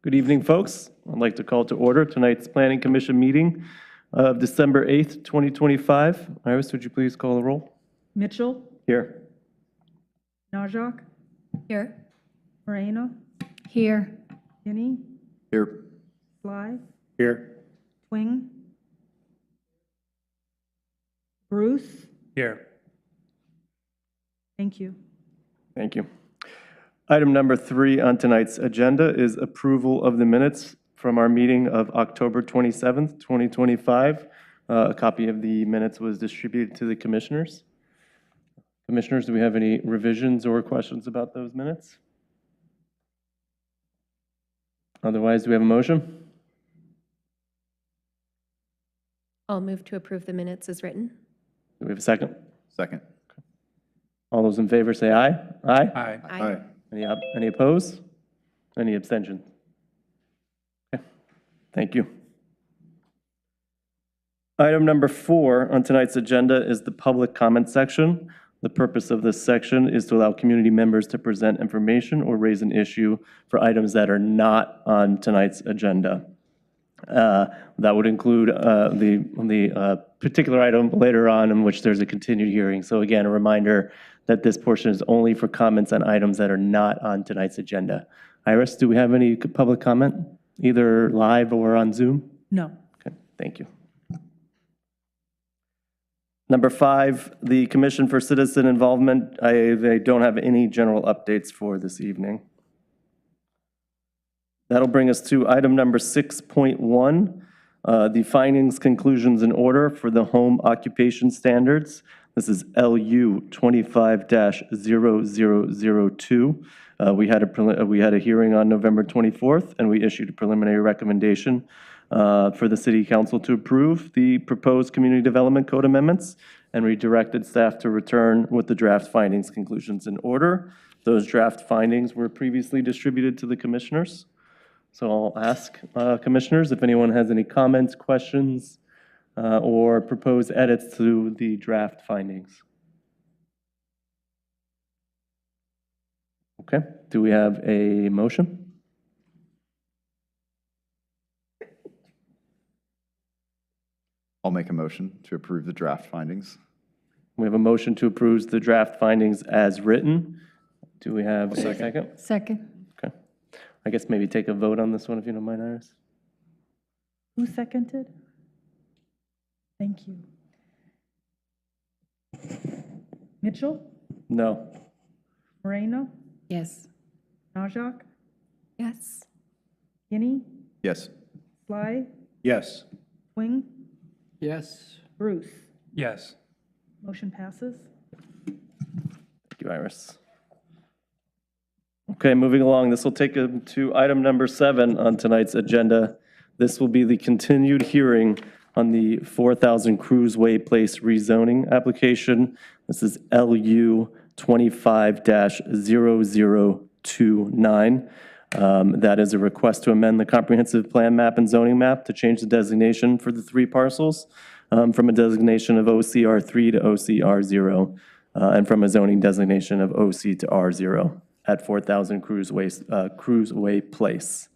Good evening, folks. I'd like to call to order tonight's Planning Commission meeting of December 8th, 2025. Iris, would you please call the roll? Mitchell, Here. Najak, Here. Moreno, Here. Kinney, Here. Sly, Here. Twing, Bruce. Here. Thank you. Thank you. Item number 3 on tonight's agenda is approval of the minutes from our meeting of October 27th, 2025. A copy of the minutes was distributed to the commissioners. Commissioners, do we have any revisions or questions about those minutes? Otherwise, do we have a motion? I'll move to approve the minutes as written. Do we have a second? Second. All those in favor say aye. Aye? Aye. Aye. Any opposed? Any abstentions? Okay, thank you. Item number 4 on tonight's agenda is the public comment section. The purpose of this section is to allow community members to present information or raise an issue for items that are not on tonight's agenda. That would include the particular item later on in which there's a continued hearing. So again, a reminder that this portion is only for comments on items that are not on tonight's agenda. Iris, do we have any public comment, either live or on Zoom? No. Okay, thank you. Number 5, the Commission for Citizen Involvement. They don't have any general updates for this evening. That'll bring us to item number 6.1, the findings, conclusions, and order for the home occupation standards. This is LU 25-0002. We had a hearing on November 24th, and we issued a preliminary recommendation for the City Council to approve the proposed Community Development Code amendments, and we directed staff to return with the draft findings, conclusions, and order. Those draft findings were previously distributed to the commissioners. So I'll ask commissioners if anyone has any comments, questions, or proposed edits to the draft findings. Okay, do we have a motion? I'll make a motion to approve the draft findings. We have a motion to approve the draft findings as written. Do we have a second? Second. Okay. I guess maybe take a vote on this one if you don't mind, Iris. Who seconded? Thank you. Mitchell, No. Moreno, Yes. Najak, Yes. Kinney, Yes. Sly, Yes. Twing, Yes. Bruce. Yes. Motion passes. Thank you, Iris. Okay, moving along, this will take us to item number 7 on tonight's agenda. This will be the continued hearing on the 4,000 Kruse Way Place rezoning application. This is LU 25-0029. That is a request to amend the comprehensive plan map and zoning map to change the designation for the 3 parcels from a designation of OCR3 to OCR0 and from a zoning designation of OC to R0 at 4,000 Kruse Way Place.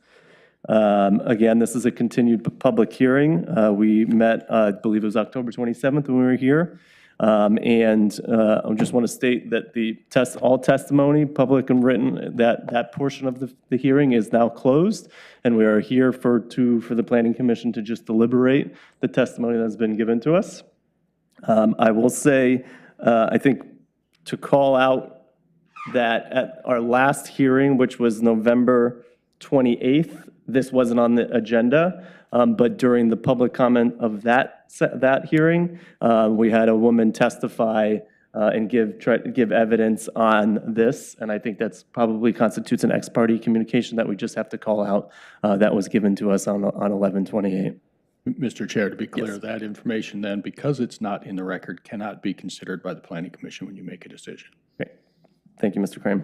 Again, this is a continued public hearing. We met, I believe it was October 27th when we were here. I just want to state that all testimony, public and written, that portion of the hearing is now closed, and we are here for the Planning Commission to just deliberate the testimony that's been given to us. I will say, I think to call out that at our last hearing, which was November 28th, this wasn't on the agenda, but during the public comment of that hearing, we had a woman testify and try to give evidence on this, and I think that's probably constitutes an ex parte communication that we just have to call out that was given to us on 11/28. Mr. Chair, to be clear, Yes. that information then, because it's not in the record, cannot be considered by the Planning Commission when you make a decision. Great. Thank you, Mr. Crane.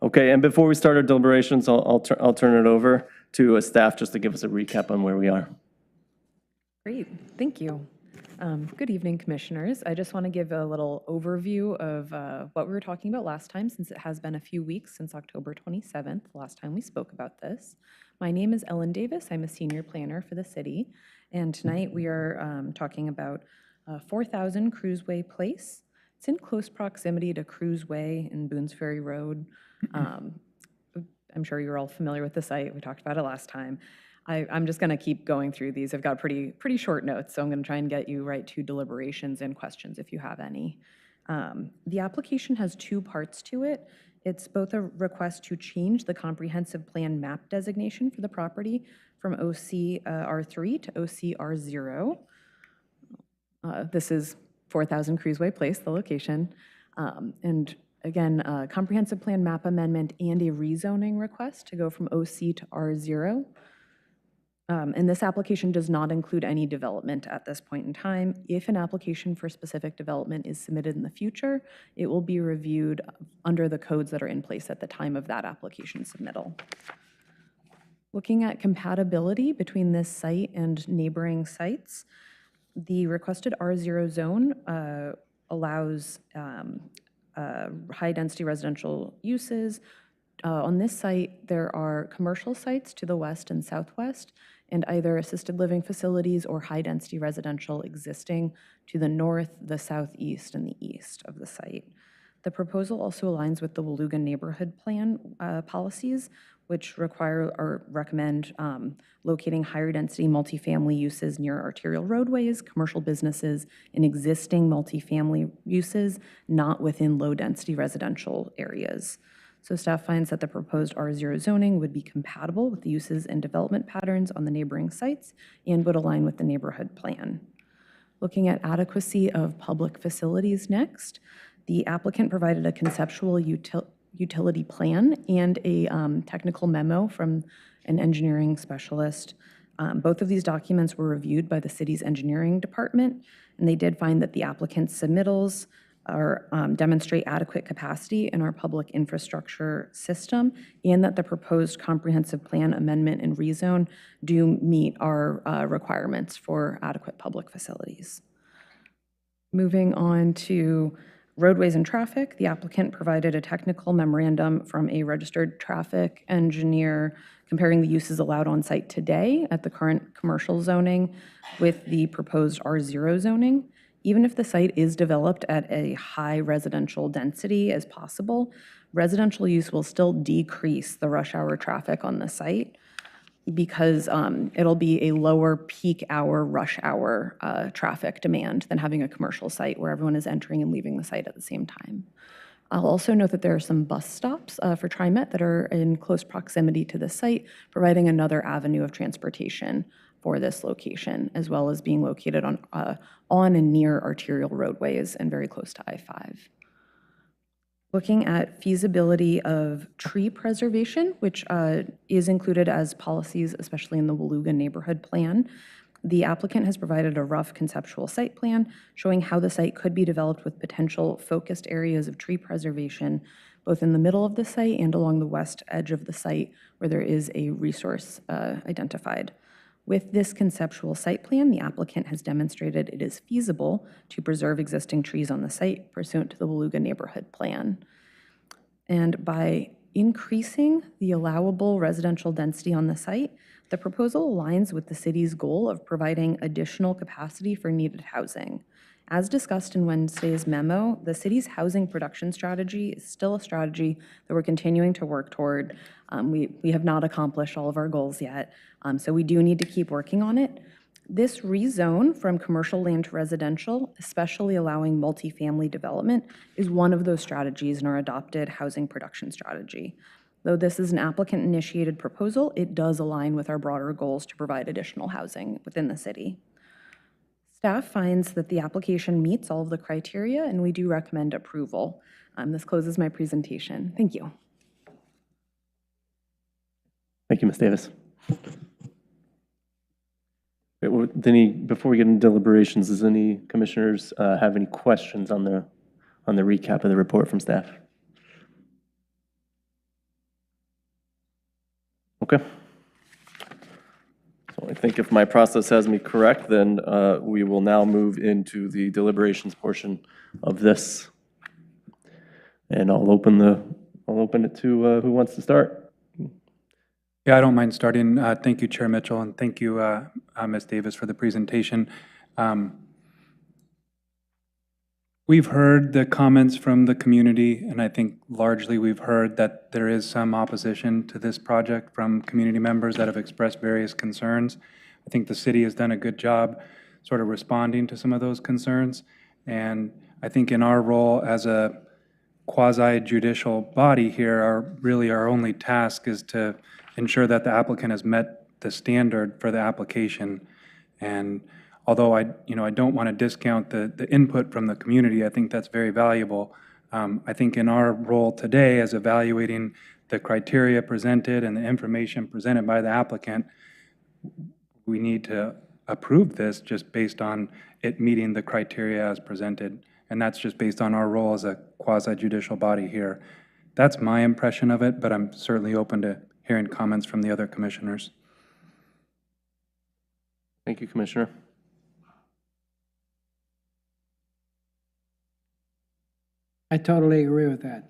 Okay, and before we start our deliberations, I'll turn it over to staff just to give us a recap on where we are. Great, thank you. Good evening, Commissioners. I just want to give a little overview of what we were talking about last time, since it has been a few weeks since October 27th, the last time we spoke about this. My name is Ellen Davis. I'm a senior planner for the city, and tonight we are talking about 4,000 Kruse Way Place. It's in close proximity to Kruse Way and Boones Ferry Road. I'm sure you're all familiar with the site. We talked about it last time. I'm just going to keep going through these. I've got pretty short notes, so I'm going to try and get you right to deliberations and questions if you have any. The application has two parts to it. It's both a request to change the comprehensive plan map designation for the property from OCR3 to OCR0. This is 4,000 Kruse Way Place, the location. And again, a comprehensive plan map amendment and a rezoning request to go from OC to R0. And this application does not include any development at this point in time. If an application for specific development is submitted in the future, it will be reviewed under the codes that are in place at the time of that application submittal. Looking at compatibility between this site and neighboring sites, the requested R0 zone allows high-density residential uses. On this site, there are commercial sites to the west and southwest, and either assisted living facilities or high-density residential existing to the north, the southeast, and the east of the site. The proposal also aligns with the Waluga Neighborhood Plan policies, which require or recommend locating higher density multifamily uses near arterial roadways, commercial businesses, and existing multifamily uses not within low density residential areas. So staff finds that the proposed R0 zoning would be compatible with the uses and development patterns on the neighboring sites and would align with the neighborhood plan. Looking at adequacy of public facilities next, the applicant provided a conceptual utility plan and a technical memo from an engineering specialist. Both of these documents were reviewed by the city's engineering department, and they did find that the applicant's submittals demonstrate adequate capacity in our public infrastructure system, and that the proposed comprehensive plan amendment and rezone do meet our requirements for adequate public facilities. Moving on to roadways and traffic, the applicant provided a technical memorandum from a registered traffic engineer comparing the uses allowed on site today at the current commercial zoning with the proposed R0 zoning. Even if the site is developed at a high residential density as possible, residential use will still decrease the rush hour traffic on the site because it'll be a lower peak hour rush hour traffic demand than having a commercial site where everyone is entering and leaving the site at the same time. I'll also note that there are some bus stops for TriMet that are in close proximity to the site, providing another avenue of transportation for this location, as well as being located on and near arterial roadways and very close to I-5. Looking at feasibility of tree preservation, which is included as policies, especially in the Waluga Neighborhood Plan, the applicant has provided a rough conceptual site plan showing how the site could be developed with potential focused areas of tree preservation, both in the middle of the site and along the west edge of the site where there is a resource identified. With this conceptual site plan, the applicant has demonstrated it is feasible to preserve existing trees on the site pursuant to the Waluga Neighborhood Plan. And by increasing the allowable residential density on the site, the proposal aligns with the city's goal of providing additional capacity for needed housing. As discussed in Wednesday's memo, the city's housing production strategy is still a strategy that we're continuing to work toward. We have not accomplished all of our goals yet, so we do need to keep working on it. This rezone from commercial land to residential, especially allowing multifamily development, is one of those strategies in our adopted housing production strategy. Though this is an applicant-initiated proposal, it does align with our broader goals to provide additional housing within the city. Staff finds that the application meets all of the criteria, and we do recommend approval. This closes my presentation. Thank you. Thank you, Ms. Davis. Before we get into deliberations, does any commissioners have any questions on the recap of the report from staff? Okay. I think if my process has me correct, then we will now move into the deliberations portion of this. And I'll open it to who wants to start. Yeah, I don't mind starting. Thank you, Chair Mitchell, and thank you, Ms. Davis, for the presentation. We've heard the comments from the community, and I think largely we've heard that there is some opposition to this project from community members that have expressed various concerns. I think the city has done a good job sort of responding to some of those concerns. And I think in our role as a quasi-judicial body here, our only task is to ensure that the applicant has met the standard for the application. And although I don't want to discount the input from the community, I think that's very valuable. I think in our role today as evaluating the criteria presented and the information presented by the applicant, we need to approve this just based on it meeting the criteria as presented. And that's just based on our role as a quasi-judicial body here. That's my impression of it, but I'm certainly open to hearing comments from the other commissioners. Thank you, Commissioner. I totally agree with that.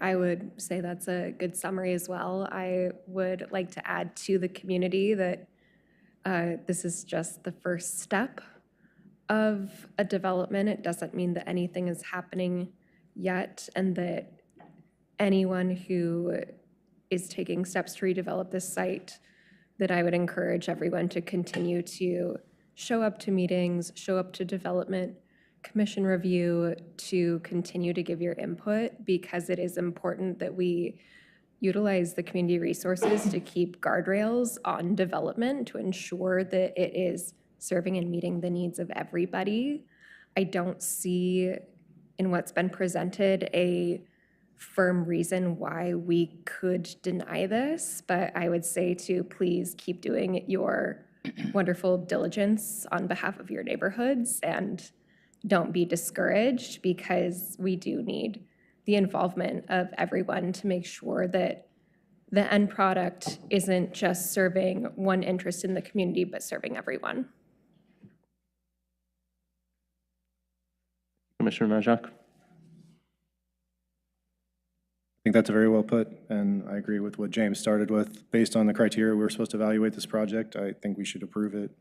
I would say that's a good summary as well. I would like to add to the community that this is just the first step of a development. It doesn't mean that anything is happening yet, and that anyone who is taking steps to redevelop this site, that I would encourage everyone to continue to show up to meetings, show up to development commission review, to continue to give your input, because it is important that we utilize the community resources to keep guardrails on development to ensure that it is serving and meeting the needs of everybody. I don't see in what's been presented a firm reason why we could deny this, but I would say to please keep doing your wonderful diligence on behalf of your neighborhoods, and don't be discouraged, because we do need the involvement of everyone to make sure that the end product isn't just serving one interest in the community, but serving everyone. Commissioner Najak. I think that's very well put, and I agree with what James started with. Based on the criteria we were supposed to evaluate this project, I think we should approve it.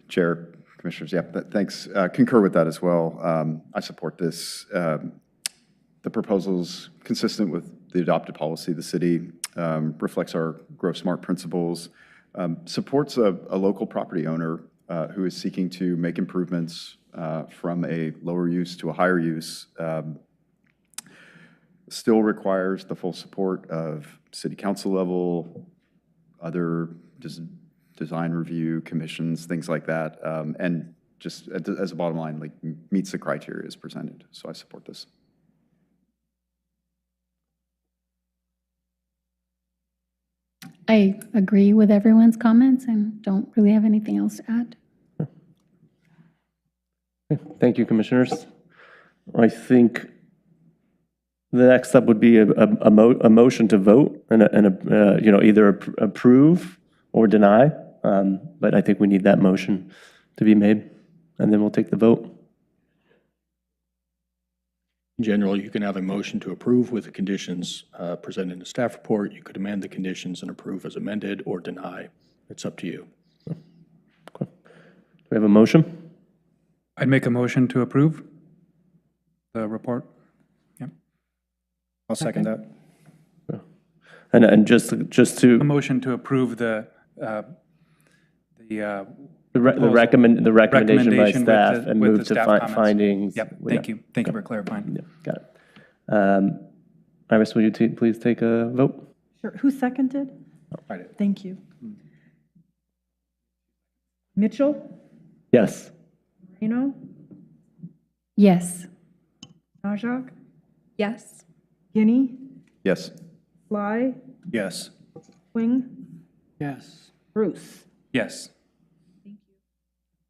Chair, Commissioners, yeah, thanks. Concur with that as well. I support this. The proposal's consistent with the adopted policy. The city reflects our Grow Smart principles, supports a local property owner who is seeking to make improvements from a lower use to a higher use, still requires the full support of city council level, other design review commissions, things like that, and just as a bottom line, like meets the criteria as presented. So I support this. I agree with everyone's comments and don't really have anything else to add. Thank you, Commissioners. I think the next step would be a motion to vote and either approve or deny. But I think we need that motion to be made, and then we'll take the vote. In general, you can have a motion to approve with the conditions presented in the staff report. You could amend the conditions and approve as amended, or deny. It's up to you. Okay. Do we have a motion? I'd make a motion to approve the report. Yeah. I'll second that. And just to A motion to approve the recommendation by recommendation staff with the- and with move the to staff comments. findings. Yep, thank you. Thank you for clarifying. Yeah, got it. Iris, will you please take a vote? Sure. Who seconded? I did. Thank you. Mitchell, Yes. Moreno, Yes. Najak, Yes. Guinea, Yes. Sly, Yes. Wing, Yes. Bruce. Yes.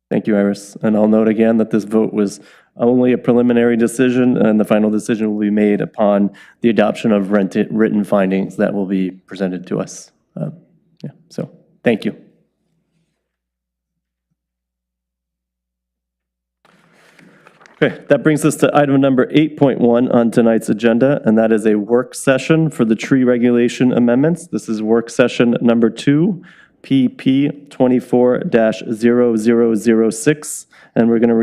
Thank you, Iris. And I'll note again that this vote was only a preliminary decision, and the final decision will be made upon the adoption of written findings that will be presented to us. Yeah, so, thank you. Okay, that brings us to item number 8.1 on tonight's agenda, and that is a work session for the tree regulation amendments. This is work session number 2, PP 24-0006, and we're going to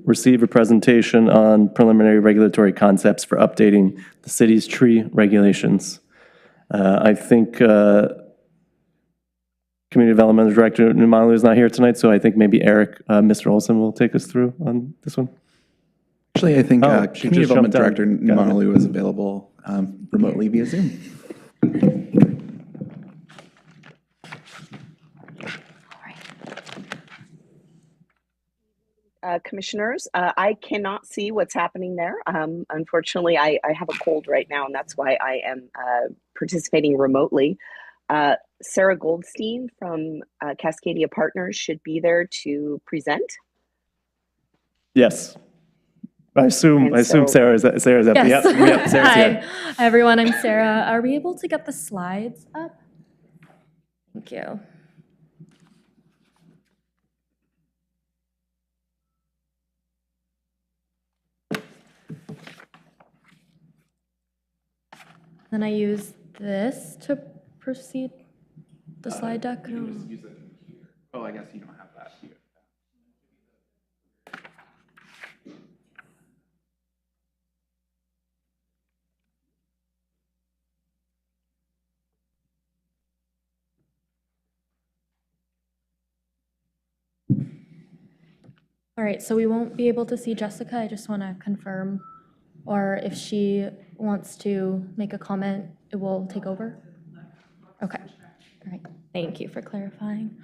receive a presentation on preliminary regulatory concepts for updating the city's tree regulations. I think Community Development Director Numanu is not here tonight, so I think maybe Eric, Mr. Olson will take us through on this one. Actually, I think She Community just Development jumped Director on. Got it. Numanu is available remotely via Zoom. Commissioners, I cannot see what's happening there. Unfortunately, I have a cold right now, and that's why I am participating remotely. Sarah Goldstein from Cascadia Partners should be there to present. Yes. I assume Sarah's at the, Yes. Sarah's Hi. here. Hi, everyone. I'm Sarah. Are we able to get the slides up? Thank you. Then I use this to proceed the slide deck. Oh, I guess you don't have that here. All right, so we won't be able to see Jessica. I just want to confirm, or if she wants to make a comment, it will take over? Okay. All right. Thank you for clarifying.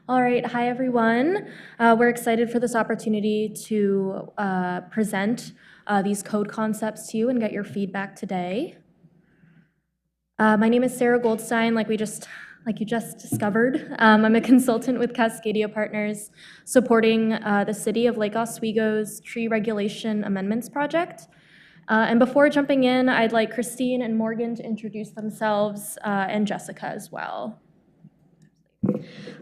All right. Hi, everyone. We're excited for this opportunity to present these code concepts to you and get your feedback today. My name is Sarah Goldstein, like you just discovered. I'm a consultant with Cascadia Partners supporting the City of Lake Oswego's Tree Regulation Amendments Project. And before jumping in, I'd like Christine and Morgan to introduce themselves and Jessica as well.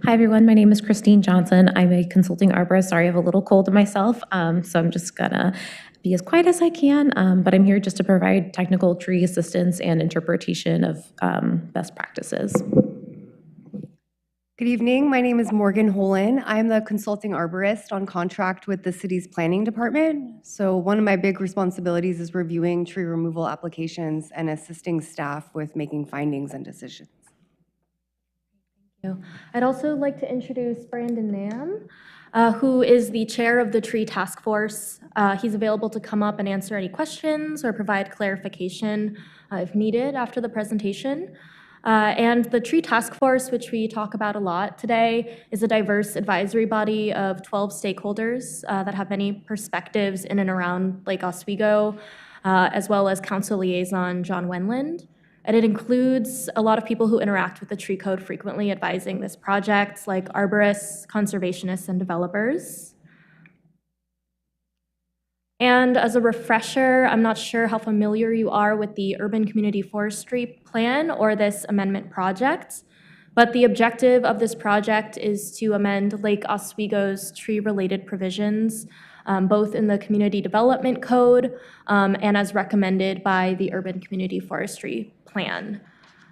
Hi, everyone. My name is Christine Johnson. I'm a consulting arborist. Sorry, I have a little cold myself, so I'm just gonna be as quiet as I can, but I'm here just to provide technical tree assistance and interpretation of best practices. Good evening. My name is Morgan Holen. I'm the consulting arborist on contract with the city's planning department. So one of my big responsibilities is reviewing tree removal applications and assisting staff with making findings and decisions. Thank you. I'd also like to introduce Brandon Nam, who is the chair of the tree task force. He's available to come up and answer any questions or provide clarification if needed after the presentation. And the Tree Task Force, which we talk about a lot today, is a diverse advisory body of 12 stakeholders that have many perspectives in and around Lake Oswego, as well as Council Liaison John Wenland. And it includes a lot of people who interact with the tree code frequently advising this project, like arborists, conservationists, and developers. And as a refresher, I'm not sure how familiar you are with the Urban Community Forestry Plan or this amendment project, but the objective of this project is to amend Lake Oswego's tree-related provisions, both in the Community Development Code and as recommended by the Urban Community Forestry Plan.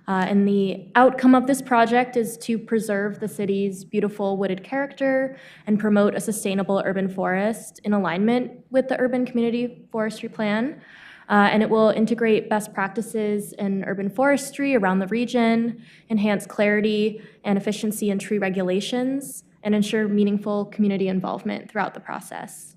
And the outcome of this project is to preserve the city's beautiful wooded character and promote a sustainable urban forest in alignment with the Urban Community Forestry Plan. And it will integrate best practices in urban forestry around the region, enhance clarity and efficiency in tree regulations, and ensure meaningful community involvement throughout the process.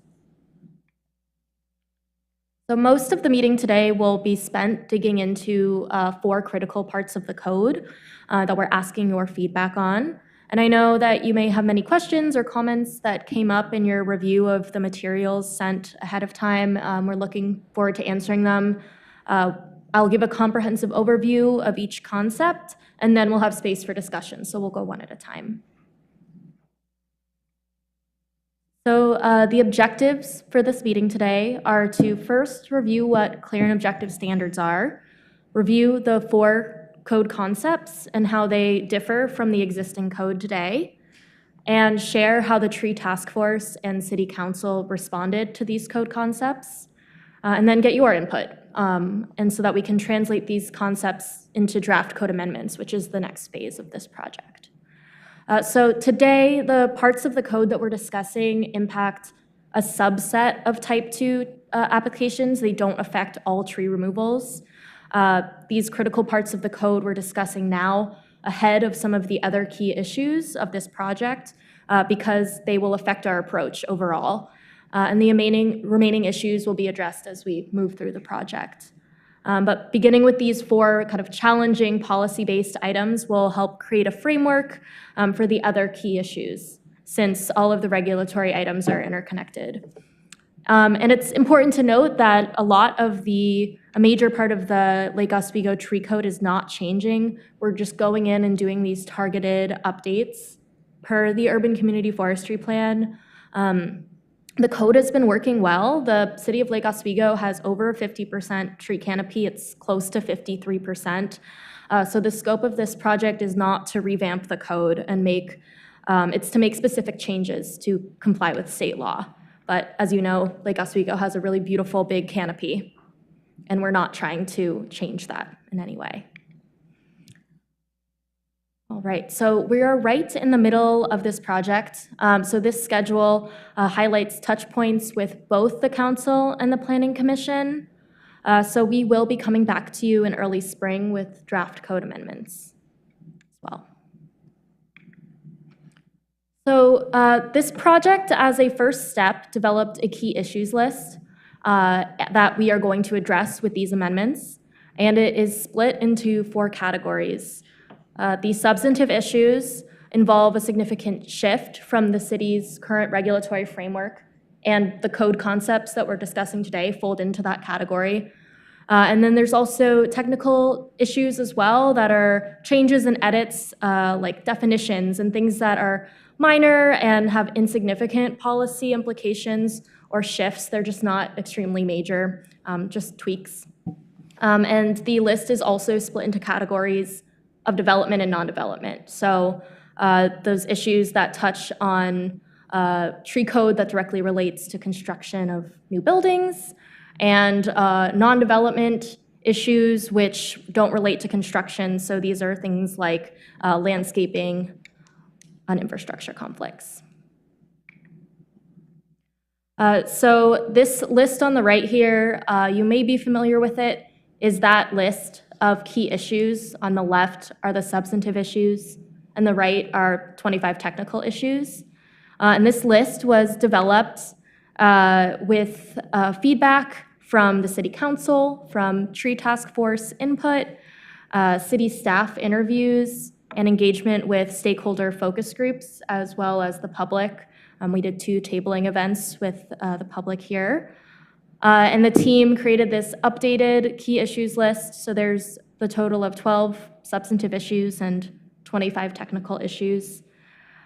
So most of the meeting today will be spent digging into 4 critical parts of the code that we're asking your feedback on. And I know that you may have many questions or comments that came up in your review of the materials sent ahead of time. We're looking forward to answering them. I'll give a comprehensive overview of each concept, and then we'll have space for discussion. So we'll go one at a time. So the objectives for this meeting today are to first review what clear and objective standards are, review the 4 code concepts and how they differ from the existing code today, and share how the tree task force and city council responded to these code concepts, and then get your input, and so that we can translate these concepts into draft code amendments, which is the next phase of this project. So today, the parts of the code that we're discussing impact a subset of type 2 applications. They don't affect all tree removals. These critical parts of the code we're discussing now ahead of some of the other key issues of this project because they will affect our approach overall. And the remaining issues will be addressed as we move through the project. But beginning with these 4 kind of challenging policy-based items will help create a framework for the other key issues, since all of the regulatory items are interconnected. And it's important to note that a major part of the Lake Oswego tree code is not changing. We're just going in and doing these targeted updates per the Urban Community Forestry Plan. The code has been working well. The city of Lake Oswego has over 50% tree canopy. It's close to 53%. So the scope of this project is not to revamp the code and it's to make specific changes to comply with state law. But as you know, Lake Oswego has a really beautiful big canopy, and we're not trying to change that in any way. All right, so we are right in the middle of this project. So this schedule highlights touch points with both the council and the Planning Commission. So we will be coming back to you in early spring with draft code amendments as well. So this project, as a first step, developed a key issues list that we are going to address with these amendments, and it is split into 4 categories. These substantive issues involve a significant shift from the city's current regulatory framework, and the code concepts that we're discussing today fold into that category. And then there's also technical issues as well that are changes and edits like definitions and things that are minor and have insignificant policy implications or shifts. They're just not extremely major, just tweaks. And the list is also split into categories of development and non-development. So those issues that touch on tree code that directly relates to construction of new buildings, and non-development issues which don't relate to construction. So these are things like landscaping and infrastructure conflicts. So this list on the right here, you may be familiar with it, is that list of key issues. On the left are the substantive issues, and the right are 25 technical issues. And this list was developed with feedback from the City Council, from Tree Task Force input, city staff interviews, and engagement with stakeholder focus groups, as well as the public. We did 2 tabling events with the public here. And the team created this updated key issues list. So there's the total of 12 substantive issues and 25 technical issues.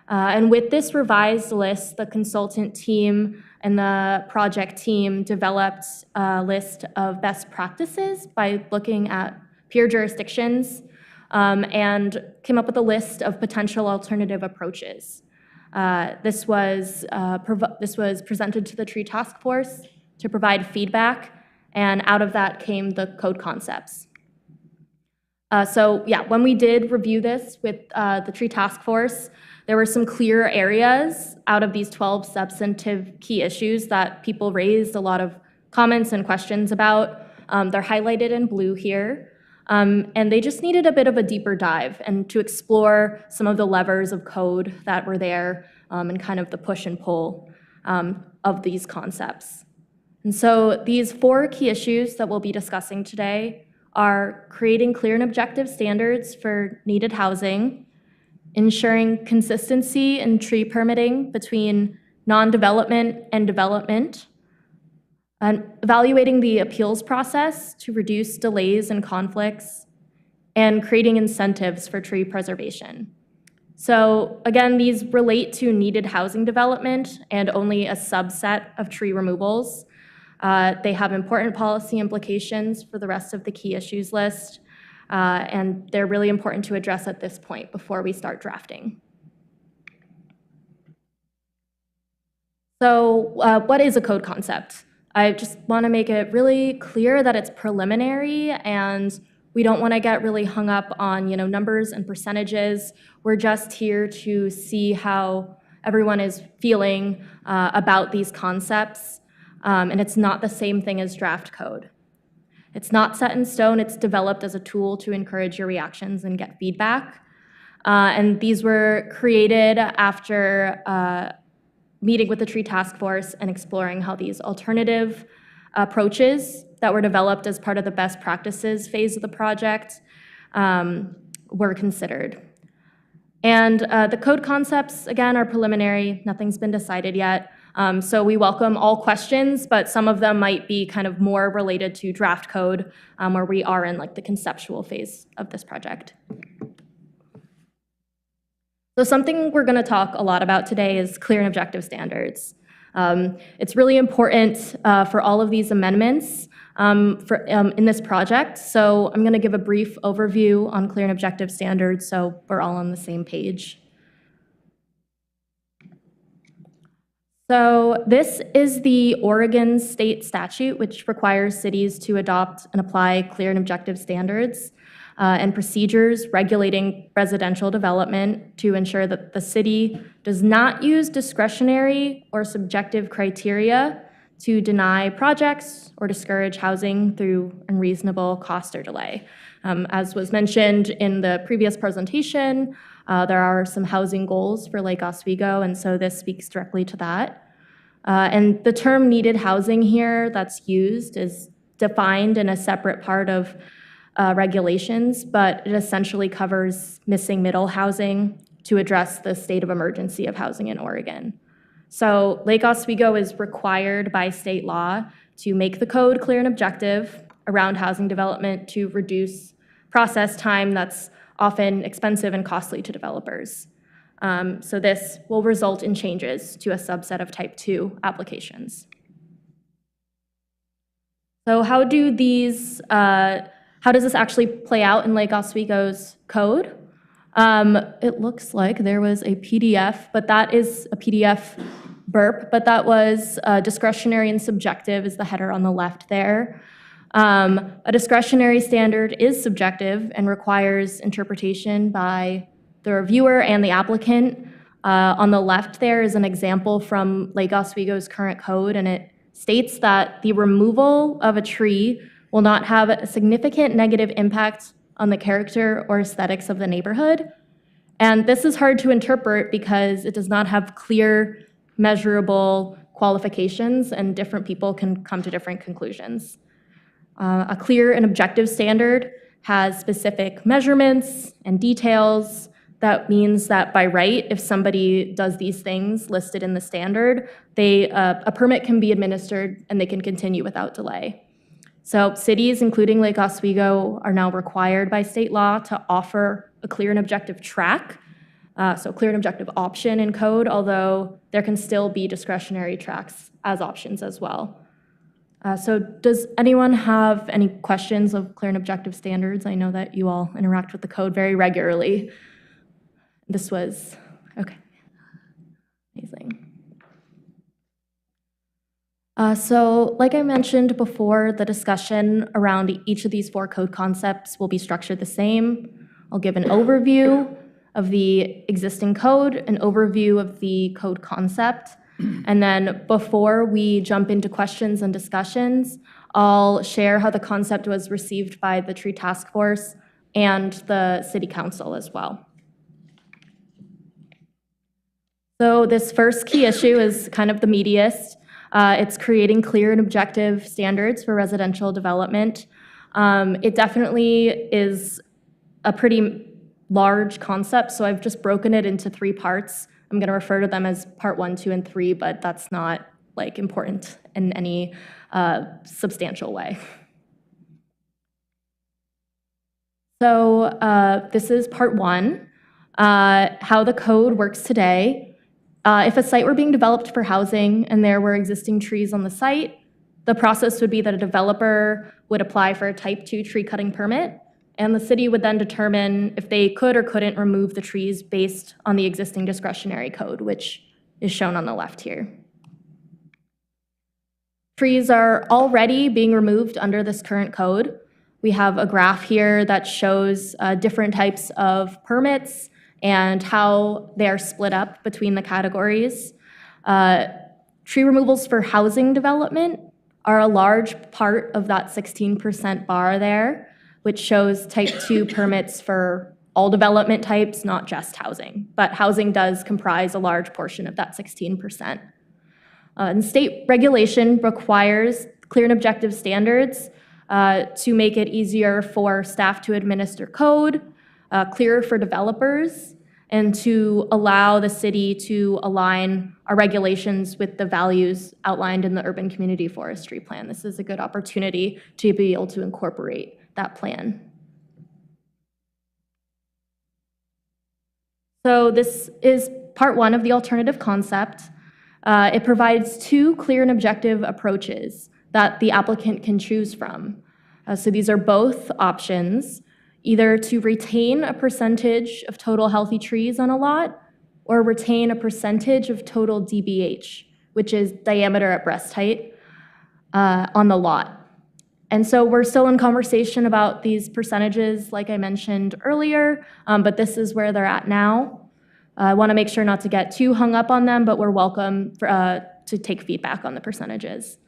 And with this revised list, the consultant team and the project team developed a list of best practices by looking at peer jurisdictions and came up with a list of potential alternative approaches. This was presented to the Tree Task Force to provide feedback, and out of that came the code concepts. So yeah, when we did review this with the Tree Task Force, there were some clear areas out of these 12 substantive key issues that people raised a lot of comments and questions about. They're highlighted in blue here. And they just needed a bit of a deeper dive and to explore some of the levers of code that were there and kind of the push and pull of these concepts. And so these 4 key issues that we'll be discussing today are creating clear and objective standards for needed housing, ensuring consistency in tree permitting between non-development and development, and evaluating the appeals process to reduce delays and conflicts, and creating incentives for tree preservation. So again, these relate to needed housing development and only a subset of tree removals. They have important policy implications for the rest of the key issues list, and they're really important to address at this point before we start drafting. So what is a code concept? I just want to make it really clear that it's preliminary, and we don't want to get really hung up on numbers and percentages. We're just here to see how everyone is feeling about these concepts, and it's not the same thing as draft code. It's not set in stone. It's developed as a tool to encourage your reactions and get feedback. And these were created after meeting with the tree task force and exploring how these alternative approaches that were developed as part of the best practices phase of the project were considered. And the code concepts, again, are preliminary. Nothing's been decided yet. So we welcome all questions, but some of them might be kind of more related to draft code, where we are in like the conceptual phase of this project. So something we're going to talk a lot about today is clear and objective standards. It's really important for all of these amendments in this project. So I'm going to give a brief overview on clear and objective standards so we're all on the same page. So this is the Oregon state statute, which requires cities to adopt and apply clear and objective standards and procedures regulating residential development to ensure that the city does not use discretionary or subjective criteria to deny projects or discourage housing through unreasonable cost or delay. As was mentioned in the previous presentation, there are some housing goals for Lake Oswego, and so this speaks directly to that. And the term needed housing here that's used is defined in a separate part of regulations, but it essentially covers missing middle housing to address the state of emergency of housing in Oregon. So Lake Oswego is required by state law to make the code clear and objective around housing development to reduce process time that's often expensive and costly to developers. So this will result in changes to a subset of type 2 applications. So how does this actually play out in Lake Oswego's code? It looks like there was a PDF, but that is a PDF burp, but that was discretionary and subjective is the header on the left there. A discretionary standard is subjective and requires interpretation by the reviewer and the applicant. On the left there is an example from Lake Oswego's current code, and it states that the removal of a tree will not have a significant negative impact on the character or aesthetics of the neighborhood. And this is hard to interpret because it does not have clear, measurable qualifications, and different people can come to different conclusions. A clear and objective standard has specific measurements and details. That means that by right, if somebody does these things listed in the standard, a permit can be administered and they can continue without delay. So cities, including Lake Oswego, are now required by state law to offer a clear and objective track, so clear and objective option in code, although there can still be discretionary tracks as options as well. So does anyone have any questions of clear and objective standards? I know that you all interact with the code very regularly. This was, okay, amazing. So like I mentioned before, the discussion around each of these 4 code concepts will be structured the same. I'll give an overview of the existing code, an overview of the code concept, and then before we jump into questions and discussions, I'll share how the concept was received by the tree task force and the city council as well. So this first key issue is kind of the meatiest. It's creating clear and objective standards for residential development. It definitely is a pretty large concept, so I've just broken it into 3 parts. I'm going to refer to them as part 1, 2, and 3, but that's not like important in any substantial way. So this is part 1. how the code works today. If a site were being developed for housing and there were existing trees on the site, the process would be that a developer would apply for a type 2 tree cutting permit, and the city would then determine if they could or couldn't remove the trees based on the existing discretionary code, which is shown on the left here. Trees are already being removed under this current code. We have a graph here that shows different types of permits and how they are split up between the categories. Tree removals for housing development are a large part of that 16% bar there, which shows type 2 permits for all development types, not just housing. But housing does comprise a large portion of that 16%. And state regulation requires clear and objective standards to make it easier for staff to administer code, clearer for developers, and to allow the city to align our regulations with the values outlined in the Urban Community Forestry Plan. This is a good opportunity to be able to incorporate that plan. So this is part one of the alternative concept. It provides two clear and objective approaches that the applicant can choose from. So these are both options, either to retain a percentage of total healthy trees on a lot or retain a percentage of total DBH, which is diameter at breast height, on the lot. And so we're still in conversation about these percentages, like I mentioned earlier, but this is where they're at now. I want to make sure not to get too hung up on them, but we're welcome to take feedback on the percentages.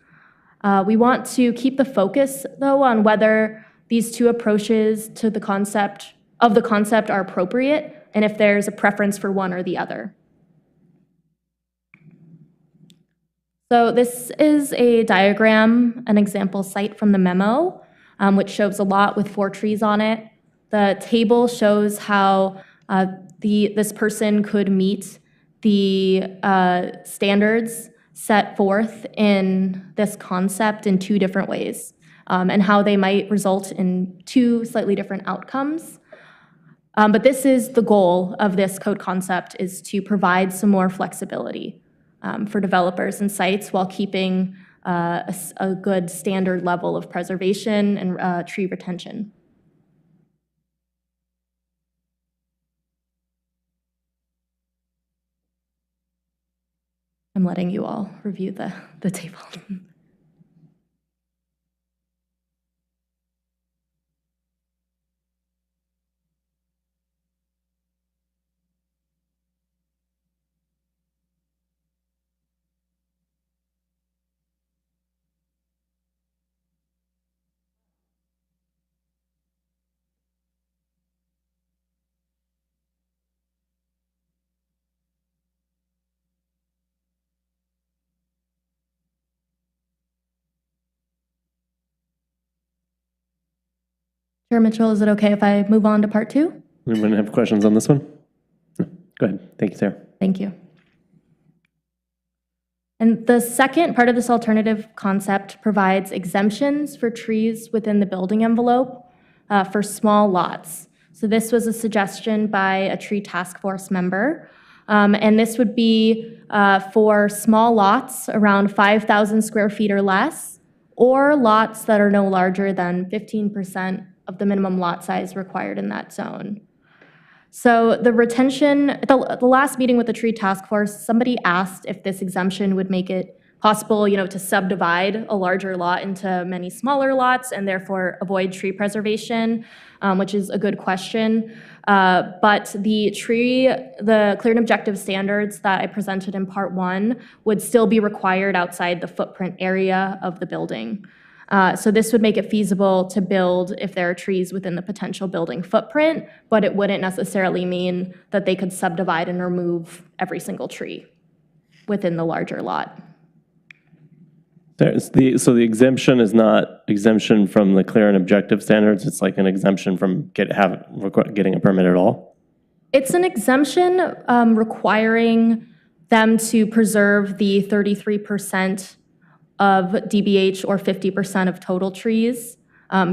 We want to keep the focus, though, on whether these two approaches to the concept are appropriate and if there's a preference for one or the other. So this is a diagram, an example site from the memo, which shows a lot with 4 trees on it. The table shows how this person could meet the standards set forth in this concept in 2 different ways, and how they might result in 2 slightly different outcomes. But this is the goal of this code concept, is to provide some more flexibility for developers and sites while keeping a good standard level of preservation and tree retention. I'm letting you all review the table. Chair Mitchell, is it okay if I move on to part 2? Anyone have questions on this one? No. Go ahead. Thank you, Sarah. Thank you. And the second part of this alternative concept provides exemptions for trees within the building envelope for small lots. So this was a suggestion by a tree task force member. And this would be for small lots around 5,000 square feet or less, or lots that are no larger than 15% of the minimum lot size required in that zone. So the retention, at the last meeting with the tree task force, somebody asked if this exemption would make it possible, to subdivide a larger lot into many smaller lots and therefore avoid tree preservation, which is a good question. But the clear and objective standards that I presented in part 1 would still be required outside the footprint area of the building. So this would make it feasible to build if there are trees within the potential building footprint, but it wouldn't necessarily mean that they could subdivide and remove every single tree within the larger lot. So the exemption is not exemption from the clear and objective standards, it's like an exemption from getting a permit at all? It's an exemption requiring them to preserve the 33% of DBH or 50% of total trees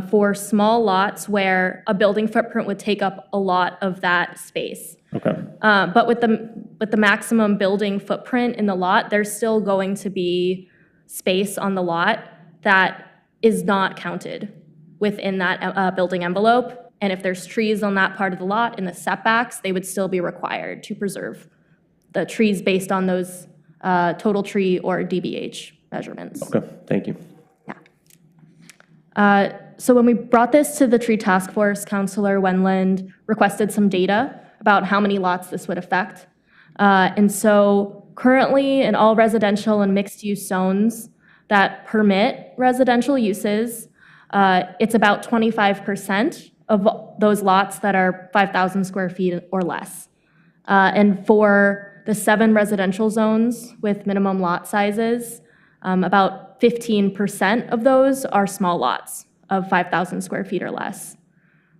for small lots where a building footprint would take up a lot of that space. Okay. But with the maximum building footprint in the lot, there's still going to be space on the lot that is not counted within that building envelope. And if there's trees on that part of the lot in the setbacks, they would still be required to preserve the trees based on those total tree or DBH measurements. Okay, thank you. So when we brought this to the tree task force, Councilor Wendland requested some data about how many lots this would affect. And so currently in all residential and mixed use zones that permit residential uses, it's about 25% of those lots that are 5,000 square feet or less. And for the 7 residential zones with minimum lot sizes, about 15% of those are small lots of 5,000 square feet or less.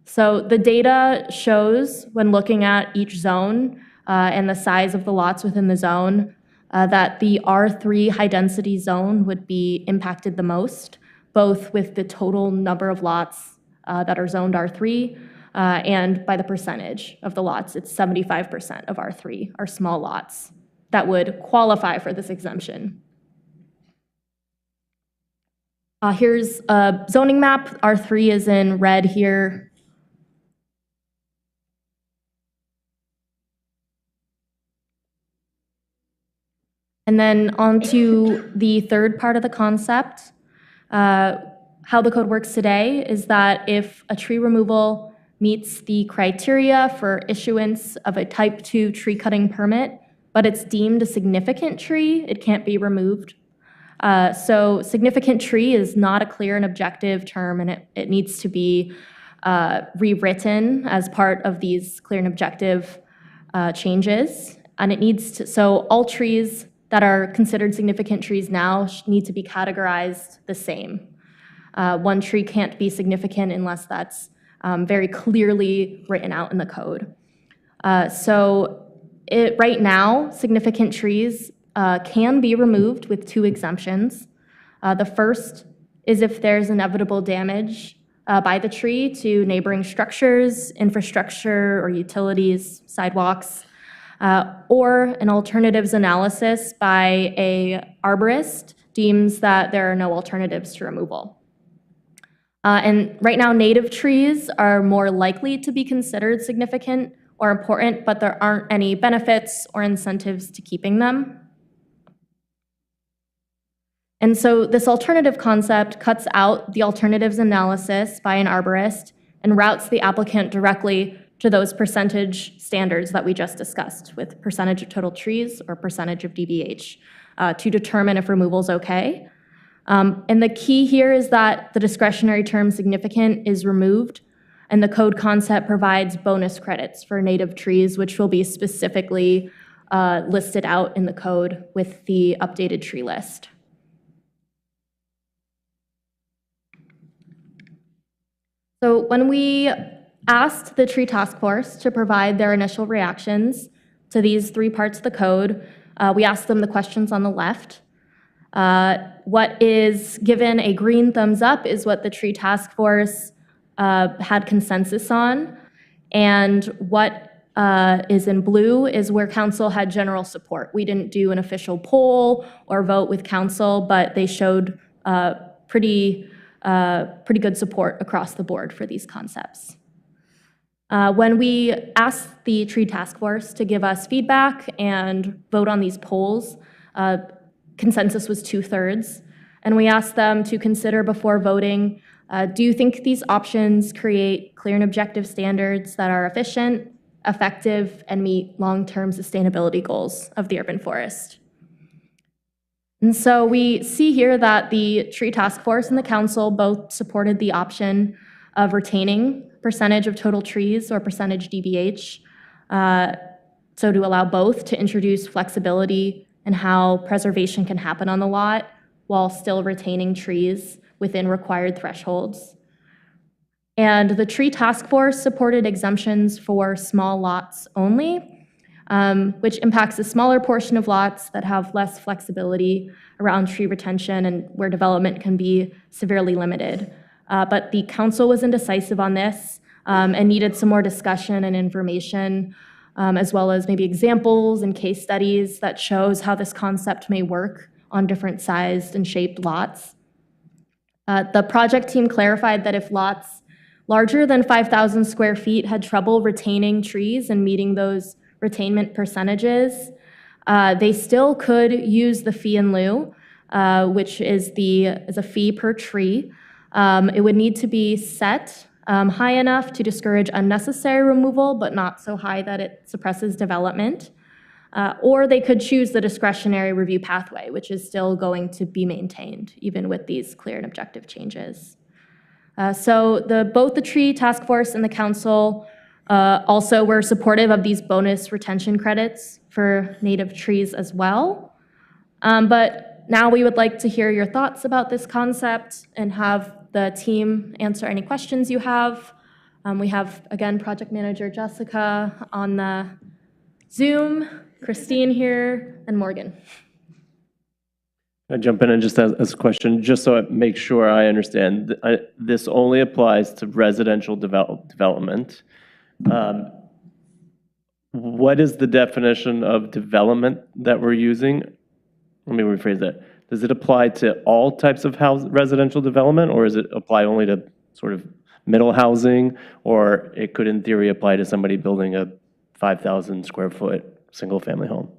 So the data shows, when looking at each zone and the size of the lots within the zone, that the R3 high-density zone would be impacted the most, both with the total number of lots that are zoned R3 and by the percentage of the lots. It's 75% of R3 are small lots that would qualify for this exemption. Here's a zoning map. R3 is in red here. And then on to the third part of the concept. How the code works today is that if a tree removal meets the criteria for issuance of a type 2 tree cutting permit, but it's deemed a significant tree, it can't be removed. So significant tree is not a clear and objective term, and it needs to be rewritten as part of these clear and objective changes. And it needs to, so all trees that are considered significant trees now need to be categorized the same. One tree can't be significant unless that's very clearly written out in the code. Right now, significant trees can be removed with 2 exemptions. The first is if there's inevitable damage by the tree to neighboring structures, infrastructure, or utilities, sidewalks, or an alternatives analysis by an arborist deems that there are no alternatives to removal. And right now, native trees are more likely to be considered significant or important, but there aren't any benefits or incentives to keeping them. And so this alternative concept cuts out the alternatives analysis by an arborist and routes the applicant directly to those percentage standards that we just discussed, with percentage of total trees or percentage of DBH, to determine if removal is okay. And the key here is that the discretionary term significant is removed, and the code concept provides bonus credits for native trees, which will be specifically listed out in the code with the updated tree list. So when we asked the tree task force to provide their initial reactions to these 3 parts of the code, we asked them the questions on the left. What is given a green thumbs up is what the tree task force had consensus on, and what is in blue is where council had general support. We didn't do an official poll or vote with council, but they showed pretty good support across the board for these concepts. When we asked the tree task force to give us feedback and vote on these polls, consensus was 2/3, and we asked them to consider before voting, do you think these options create clear and objective standards that are efficient, effective, and meet long-term sustainability goals of the urban forest? And so we see here that the tree task force and the council both supported the option of retaining percentage of total trees or percentage DBH, so to allow both to introduce flexibility in how preservation can happen on the lot while still retaining trees within required thresholds. And the tree task force supported exemptions for small lots only, which impacts a smaller portion of lots that have less flexibility around tree retention and where development can be severely limited. But the council was indecisive on this and needed some more discussion and information as well as maybe examples and case studies that shows how this concept may work on different sized and shaped lots. The project team clarified that if lots larger than 5,000 square feet had trouble retaining trees and meeting those retainment percentages, they still could use the fee in lieu, which is a fee per tree. It would need to be set high enough to discourage unnecessary removal, but not so high that it suppresses development. Or they could choose the discretionary review pathway, which is still going to be maintained, even with these clear and objective changes. So both the tree task force and the council also were supportive of these bonus retention credits for native trees as well. But now we would like to hear your thoughts about this concept and have the team answer any questions you have. We have, again, project manager Jessica on the Zoom, Christine here, and Morgan. I jump in and just ask a question, just so I make sure I understand. This only applies to residential development. What is the definition of development that we're using? Let me rephrase that. Does it apply to all types of residential development, or does it apply only to sort of middle housing, or it could in theory apply to somebody building a 5,000 square foot single family home?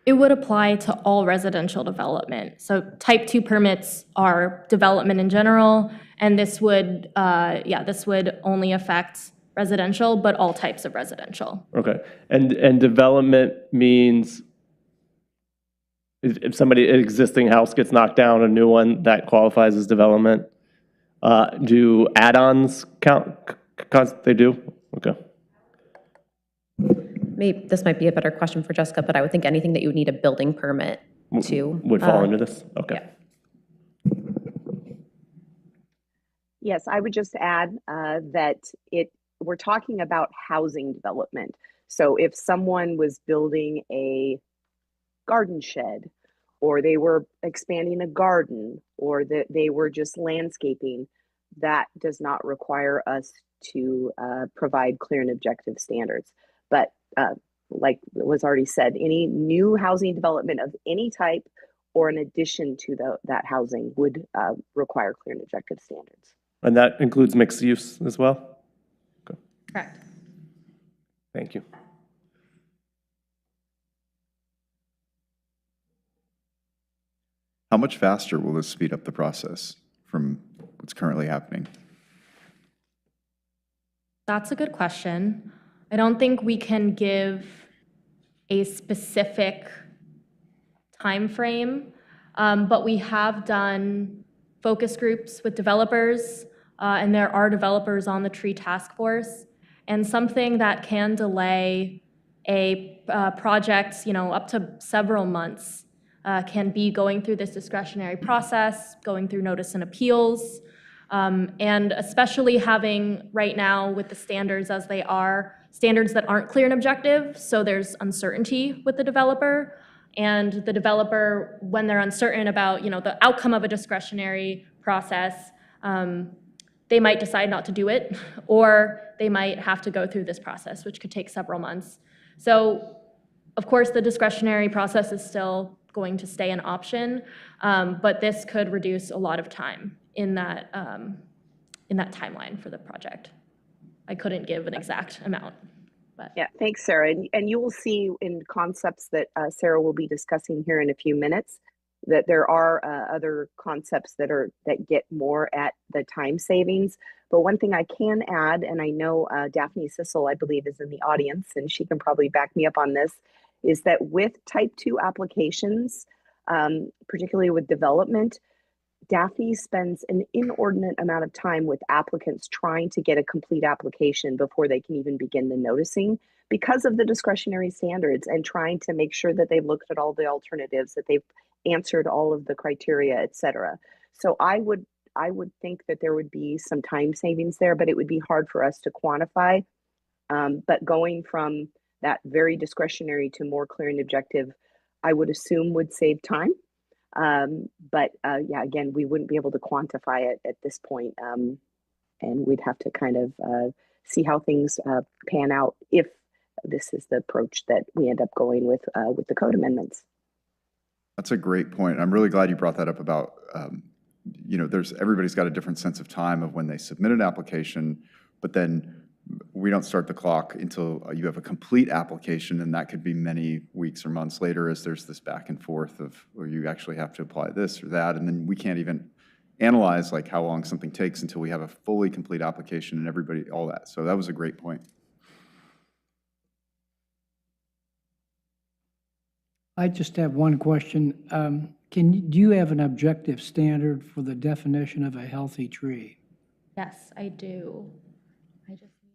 It would apply to all residential development. So type 2 permits are development in general, and this would only affect residential, but all types of residential. Okay, and development means if an existing house gets knocked down, a new one, that qualifies as development. Do add-ons count? They do? Okay. Maybe this might be a better question for Jessica, but I would think anything that you would need a building permit to. Would fall into this? Okay. Yeah. Yes, I would just add that we're talking about housing development. So if someone was building a garden shed, or they were expanding a garden, or that they were just landscaping, that does not require us to provide clear and objective standards. But like was already said, any new housing development of any type or in addition to that housing would require clear and objective standards. And that includes mixed use as well? Okay. Correct. Thank you. How much faster will this speed up the process from what's currently happening? That's a good question. I don't think we can give a specific time frame, but we have done focus groups with developers, and there are developers on the tree task force. And something that can delay a project, up to several months, can be going through this discretionary process, going through notice and appeals, and especially having right now with the standards as they are, standards that aren't clear and objective, so there's uncertainty with the developer. And the developer, when they're uncertain about the outcome of a discretionary process, they might decide not to do it, or they might have to go through this process, which could take several months. So, of course, the discretionary process is still going to stay an option, but this could reduce a lot of time in that timeline for the project. I couldn't give an exact amount. But. Yeah, thanks, Sarah. And you will see in concepts that Sarah will be discussing here in a few minutes that there are other concepts that get more at the time savings. But one thing I can add, and I know Daphne Sissel, I believe, is in the audience, and she can probably back me up on this, is that with type 2 applications, particularly with development, Daphne spends an inordinate amount of time with applicants trying to get a complete application before they can even begin the noticing because of the discretionary standards, and trying to make sure that they've looked at all the alternatives, that they've answered all of the criteria, et cetera. So I would think that there would be some time savings there, but it would be hard for us to quantify. But going from that very discretionary to more clear and objective, I would assume would save time. But yeah, again, we wouldn't be able to quantify it at this point, and we'd have to kind of see how things pan out if this is the approach that we end up going with the code amendments. That's a great point. I'm really glad you brought that up about, everybody's got a different sense of time of when they submit an application, but then we don't start the clock until you have a complete application, and that could be many weeks or months later as there's this back and forth of where you actually have to apply this or that, and then we can't even analyze like how long something takes until we have a fully complete application and everybody, all that. So that was a great point. I just have one question. Do you have an objective standard for the definition of a healthy tree? Yes, I do. I just need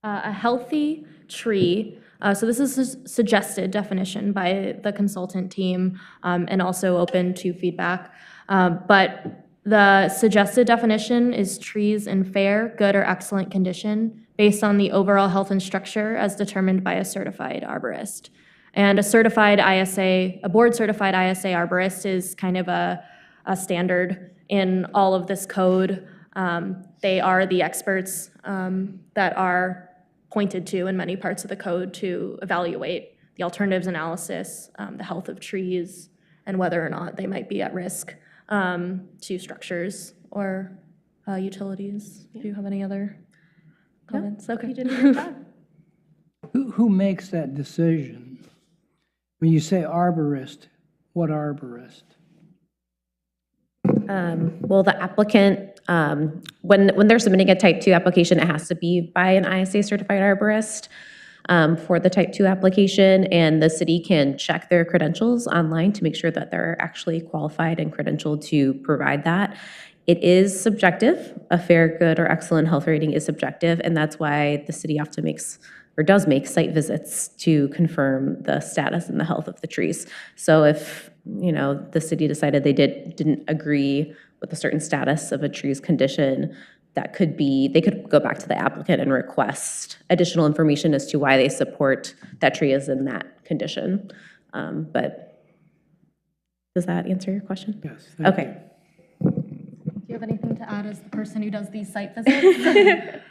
to. A healthy tree. So this is a suggested definition by the consultant team and also open to feedback. But the suggested definition is trees in fair, good, or excellent condition based on the overall health and structure as determined by a certified arborist. And a board-certified ISA arborist is kind of a standard in all of this code. They are the experts that are pointed to in many parts of the code to evaluate the alternatives analysis, the health of trees, and whether or not they might be at risk to structures or utilities. Do you have any other comments? Okay. You did a good job. Who makes that decision? When you say arborist, what arborist? Well, the applicant, when they're submitting a type 2 application, it has to be by an ISA certified arborist for the type 2 application, and the city can check their credentials online to make sure that they're actually qualified and credentialed to provide that. It is subjective. A fair, good, or excellent health rating is subjective, and that's why the city often does make site visits to confirm the status and the health of the trees. So if, the city decided they didn't agree with a certain status of a tree's condition, they could go back to the applicant and request additional information as to why they support that tree is in that condition. But does that answer your question? Yes. Okay. Do you have anything to add as the person who does these site visits?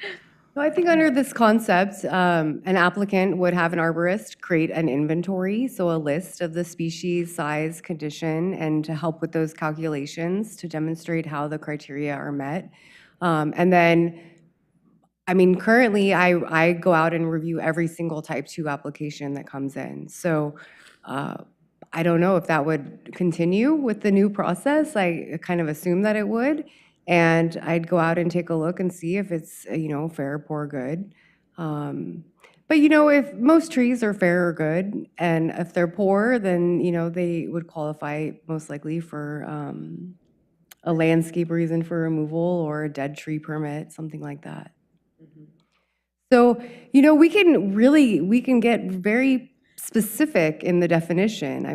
So I think under this concept, an applicant would have an arborist create an inventory, so a list of the species, size, condition, and to help with those calculations to demonstrate how the criteria are met. And then, currently I go out and review every single type 2 application that comes in. So I don't know if that would continue with the new process. I kind of assume that it would. And I'd go out and take a look and see if it's, fair, poor, good. But, if most trees are fair or good, and if they're poor, then, they would qualify most likely for a landscape reason for removal or a dead tree permit, something like that. So, we can get very specific in the definition.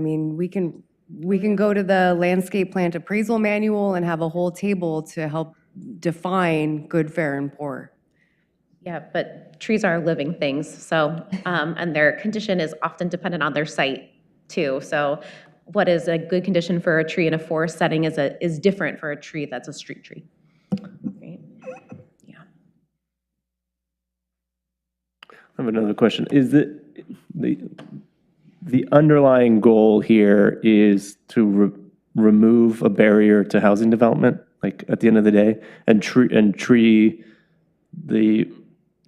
We can go to the landscape plant appraisal manual and have a whole table to help define good, fair, and poor. Yeah, but trees are living things, so, and their condition is often dependent on their site too. So what is a good condition for a tree in a forest setting is different for a tree that's a street tree. Right? Yeah. I have another question. Is it the underlying goal here is to remove a barrier to housing development, like at the end of the day, and tree the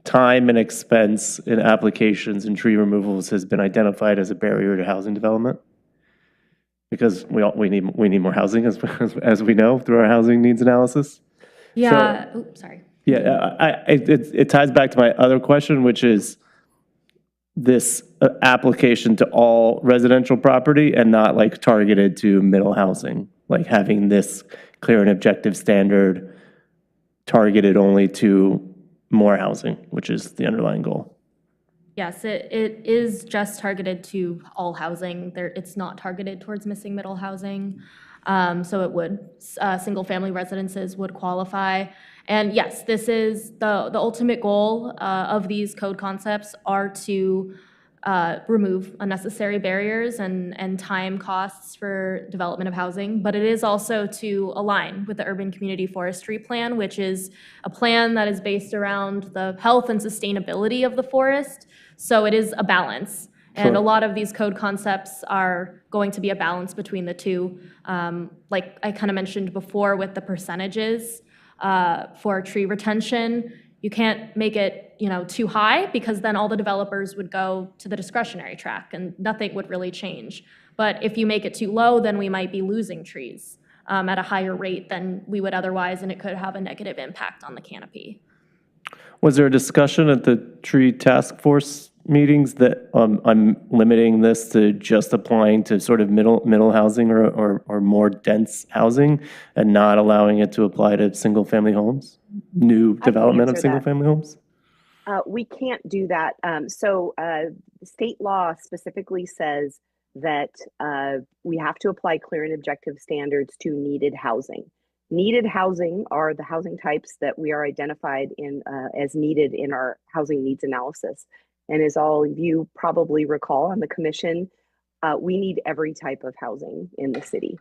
time and expense in applications and tree removals has been identified as a barrier to housing development? Because we need more housing as we know through our housing needs analysis. Yeah. So, Sorry. Yeah, it ties back to my other question, which is this application to all residential property and not like targeted to middle housing, like having this clear and objective standard targeted only to more housing, which is the underlying goal. Yes, it is just targeted to all housing. It's not targeted towards missing middle housing. So single-family residences would qualify. And yes, this is the ultimate goal of these code concepts are to remove unnecessary barriers and time costs for development of housing, but it is also to align with the urban community forestry plan, which is a plan that is based around the health and sustainability of the forest. So it is a balance. And a lot of these code concepts are going to be a balance between the two. Like I kind of mentioned before with the percentages for tree retention, you can't make it, too high because then all the developers would go to the discretionary track and nothing would really change. But if you make it too low, then we might be losing trees at a higher rate than we would otherwise, and it could have a negative impact on the canopy. Was there a discussion at the tree task force meetings that I'm limiting this to just applying to sort of middle housing or more dense housing and not allowing it to apply to single-family homes? New development of single-family homes? We can't do that. So state law specifically says that we have to apply clear and objective standards to needed housing. Needed housing are the housing types that we are identified in as needed in our housing needs analysis. And as all of you probably recall on the commission, we need every type of housing in the city.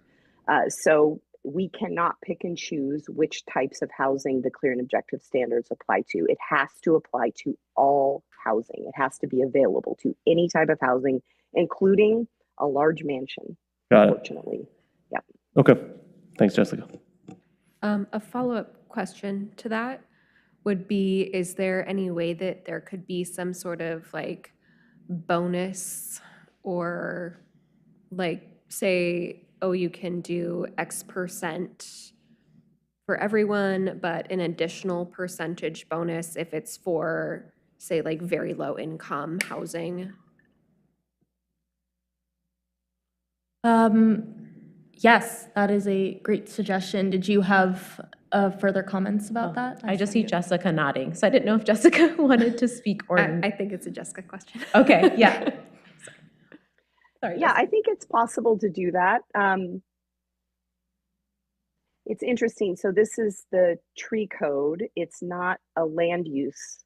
So we cannot pick and choose which types of housing the clear and objective standards apply to. It has to apply to all housing. It has to be available to any type of housing, including a large mansion, unfortunately. Yeah. Okay. Thanks, Jessica. A follow-up question to that would be, is there any way that there could be some sort of like bonus or like say, oh, you can do X% for everyone, but an additional percentage bonus if it's for, say, like very low income housing? Yes, that is a great suggestion. Did you have further comments about that? I just see Jessica nodding, so I didn't know if Jessica wanted to speak or. I think it's a Jessica question. Okay, yeah. Sorry, yeah, I think it's possible to do that. It's interesting. So this is the tree code. It's not a land use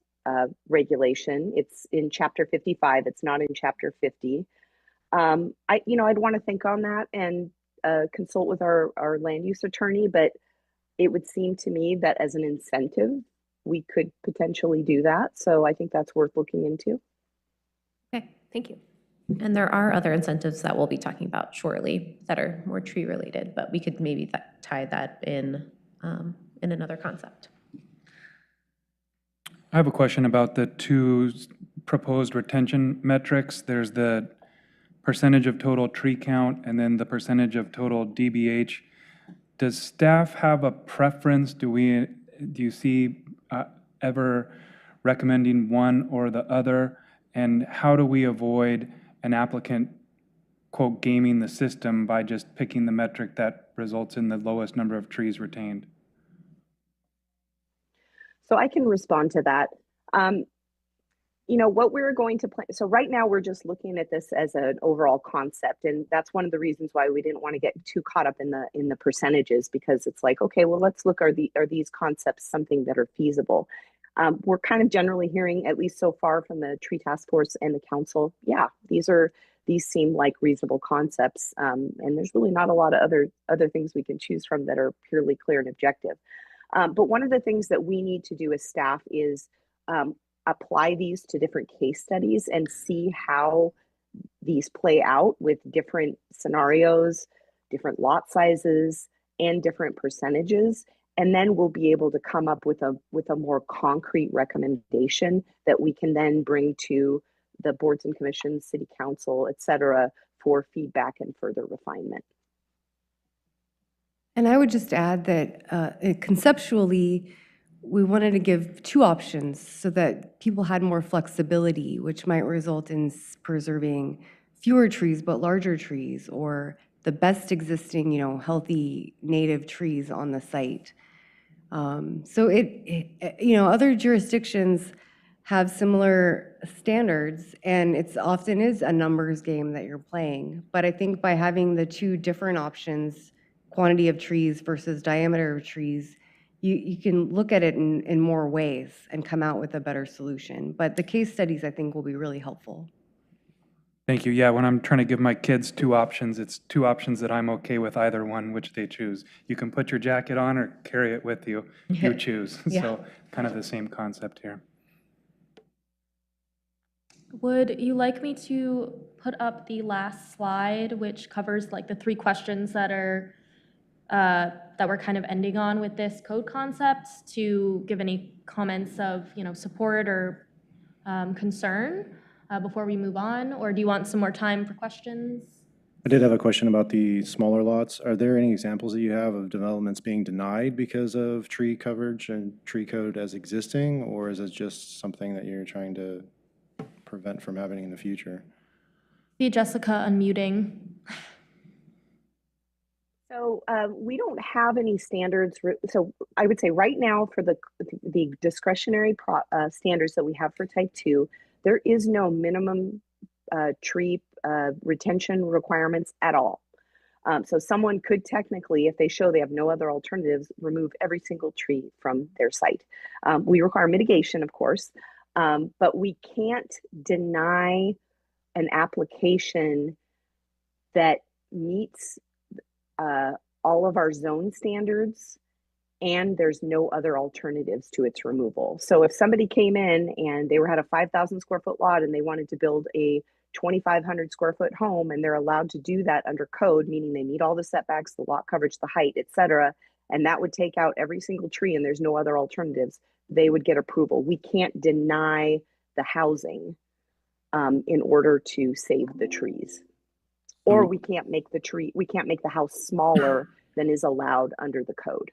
regulation. It's in chapter 55. It's not in chapter 50. I'd want to think on that and consult with our land use attorney, but it would seem to me that as an incentive, we could potentially do that. So I think that's worth looking into. Okay, thank you. And there are other incentives that we'll be talking about shortly that are more tree related, but we could maybe tie that in another concept. I have a question about the two proposed retention metrics. There's the percentage of total tree count and then the percentage of total DBH. Does staff have a preference? Do you see ever recommending one or the other? And how do we avoid an applicant, quote, gaming the system by just picking the metric that results in the lowest number of trees retained? So I can respond to that. What we're going to plan. So right now we're just looking at this as an overall concept. And that's one of the reasons why we didn't want to get too caught up in the percentages, because it's like, okay, well, let's look, are these concepts something that are feasible? We're kind of generally hearing, at least so far from the tree task force and the council, yeah, these seem like reasonable concepts. And there's really not a lot of other things we can choose from that are purely clear and objective. But one of the things that we need to do as staff is apply these to different case studies and see how these play out with different scenarios, different lot sizes, and different percentages. And then we'll be able to come up with a more concrete recommendation that we can then bring to the boards and commissions, city council, et cetera, for feedback and further refinement. And I would just add that conceptually, we wanted to give two options so that people had more flexibility, which might result in preserving fewer trees but larger trees, or the best existing, healthy native trees on the site. So other jurisdictions have similar standards, and it's often is a numbers game that you're playing. But I think by having the two different options, quantity of trees versus diameter of trees, you can look at it in more ways and come out with a better solution. But the case studies, I think, will be really helpful. Thank you. Yeah, when I'm trying to give my kids two options, it's two options that I'm okay with either one, which they choose. You can put your jacket on or carry it with you. You choose. Yeah. So kind of the same concept here. Would you like me to put up the last slide, which covers like the three questions that are that we're kind of ending on with this code concept, to give any comments of, support or concern before we move on? Or do you want some more time for questions? I did have a question about the smaller lots. Are there any examples that you have of developments being denied because of tree coverage and tree code as existing? Or is it just something that you're trying to prevent from happening in the future? See Jessica unmuting. So we don't have any standards. So I would say right now for the discretionary standards that we have for type 2, there is no minimum tree retention requirements at all. So someone could technically, if they show they have no other alternatives, remove every single tree from their site. We require mitigation, of course, but we can't deny an application that meets all of our zone standards and there's no other alternatives to its removal. So if somebody came in and they had a 5,000 square foot lot and they wanted to build a 2,500 square foot home, and they're allowed to do that under code, meaning they meet all the setbacks, the lot coverage, the height, et cetera, and that would take out every single tree and there's no other alternatives, they would get approval. We can't deny the housing in order to save the trees. Or we can't make the house smaller than is allowed under the code.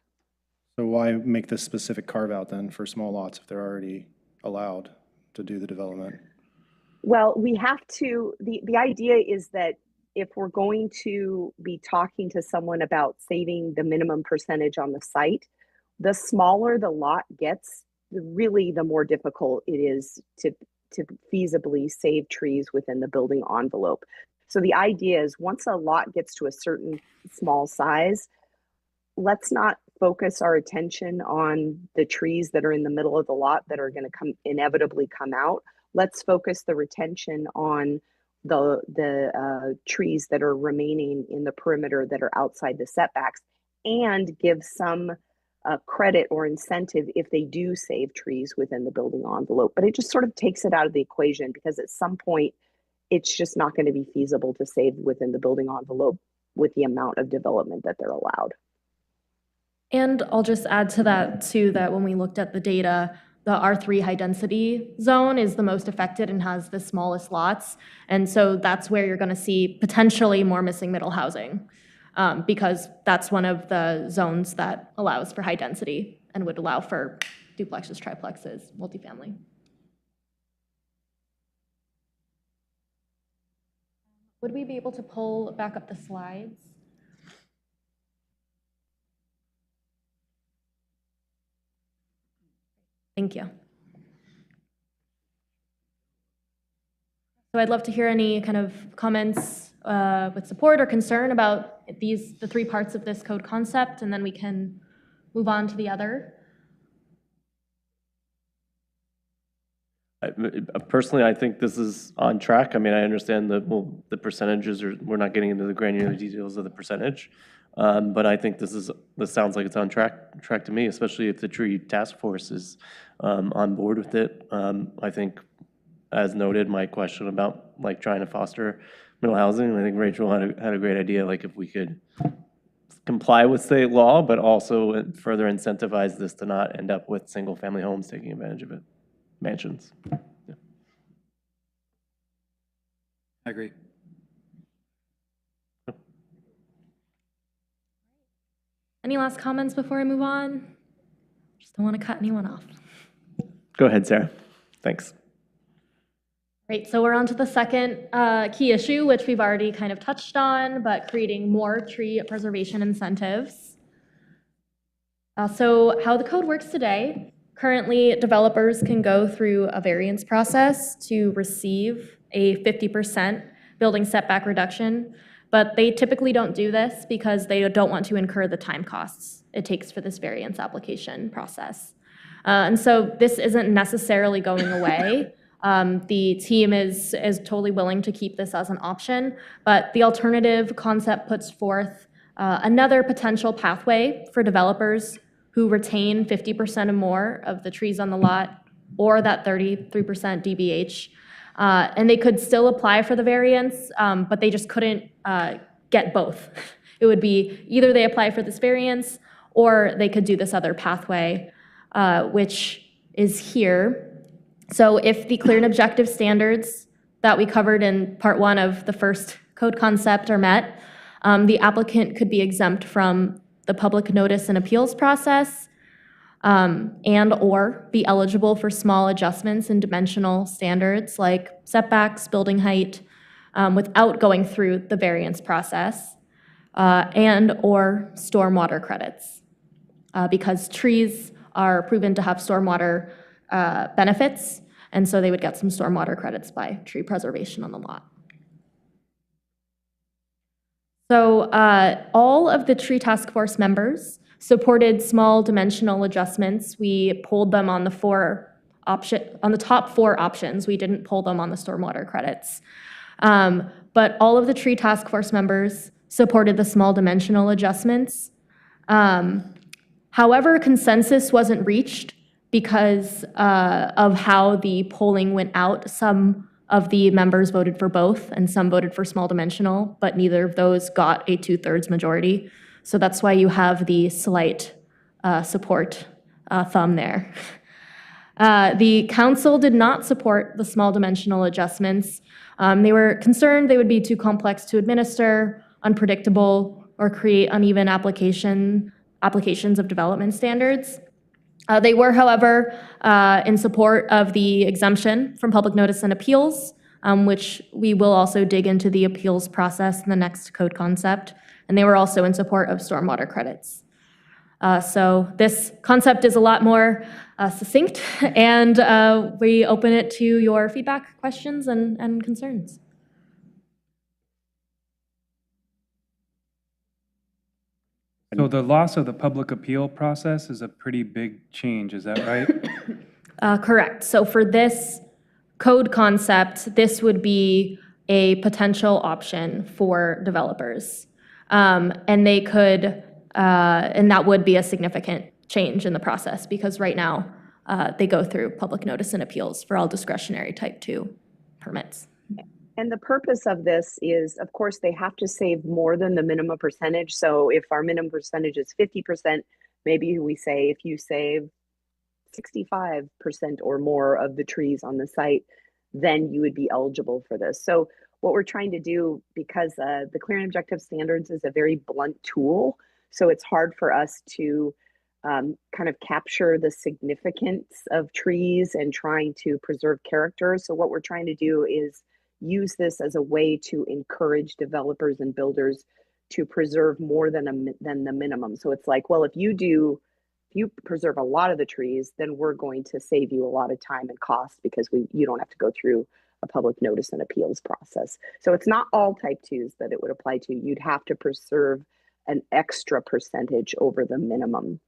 So why make this specific carve out then for small lots if they're already allowed to do the development? Well, we have to, the idea is that if we're going to be talking to someone about saving the minimum percentage on the site, the smaller the lot gets, really the more difficult it is to feasibly save trees within the building envelope. So the idea is once a lot gets to a certain small size, let's not focus our attention on the trees that are in the middle of the lot that are going to inevitably come out. Let's focus the retention on the trees that are remaining in the perimeter that are outside the setbacks, and give some credit or incentive if they do save trees within the building envelope. But it just sort of takes it out of the equation, because at some point, it's just not going to be feasible to save within the building envelope with the amount of development that they're allowed. And I'll just add to that too, that when we looked at the data, the R3 high density zone is the most affected and has the smallest lots. And so that's where you're going to see potentially more missing middle housing, because that's one of the zones that allows for high density and would allow for duplexes, triplexes, multifamily. Would we be able to pull back up the slides? Thank you. So I'd love to hear any kind of comments with support or concern about the three parts of this code concept, and then we can move on to the other. Personally, I think this is on track. I mean, I understand that, well, the percentages are, we're not getting into the granular details of the percentage, but I think this sounds like it's on track to me, especially if the tree task force is on board with it. I think, as noted, my question about like trying to foster middle housing, I think Rachel had a great idea, like if we could comply with state law, but also further incentivize this to not end up with single-family homes taking advantage of it. Mansions. Yeah. I agree. Any last comments before I move on? Just don't want to cut anyone off. Go ahead, Sarah. Thanks. Great, so we're on to the second key issue, which we've already kind of touched on, but creating more tree preservation incentives. So how the code works today, currently developers can go through a variance process to receive a 50% building setback reduction, but they typically don't do this because they don't want to incur the time costs it takes for this variance application process. And so this isn't necessarily going away. The team is totally willing to keep this as an option, but the alternative concept puts forth another potential pathway for developers who retain 50% or more of the trees on the lot or that 33% DBH. And they could still apply for the variance, but they just couldn't get both. It would be either they apply for this variance or they could do this other pathway, which is here. So if the clear and objective standards that we covered in part 1 of the first code concept are met, the applicant could be exempt from the public notice and appeals process, and or be eligible for small adjustments in dimensional standards like setbacks, building height, without going through the variance process, and or stormwater credits, because trees are proven to have stormwater benefits, and so they would get some stormwater credits by tree preservation on the lot. So all of the tree task force members supported small dimensional adjustments. We pulled them on the top 4 options. We didn't pull them on the stormwater credits. But all of the tree task force members supported the small dimensional adjustments. However, consensus wasn't reached because of how the polling went out. Some of the members voted for both, and some voted for small dimensional, but neither of those got a 2/3 majority. So that's why you have the slight support thumb there. The council did not support the small dimensional adjustments. They were concerned they would be too complex to administer, unpredictable, or create uneven applications of development standards. They were, however, in support of the exemption from public notice and appeals, which we will also dig into the appeals process in the next code concept. And they were also in support of stormwater credits. So this concept is a lot more succinct, and we open it to your feedback, questions, and concerns. So the loss of the public appeal process is a pretty big change, is that right? Correct. So for this code concept, this would be a potential option for developers. And they could, and that would be a significant change in the process, because right now they go through public notice and appeals for all discretionary type 2 permits. And the purpose of this is, of course, they have to save more than the minimum percentage. So if our minimum percentage is 50%, maybe we say if you save 65% or more of the trees on the site, then you would be eligible for this. So what we're trying to do, because the clear and objective standards is a very blunt tool, so it's hard for us to kind of capture the significance of trees and trying to preserve character. So what we're trying to do is use this as a way to encourage developers and builders to preserve more than the minimum. So it's like, well, if you preserve a lot of the trees, then we're going to save you a lot of time and cost, because you don't have to go through a public notice and appeals process. So it's not all type 2s that it would apply to. You'd have to preserve an extra percentage over the minimum.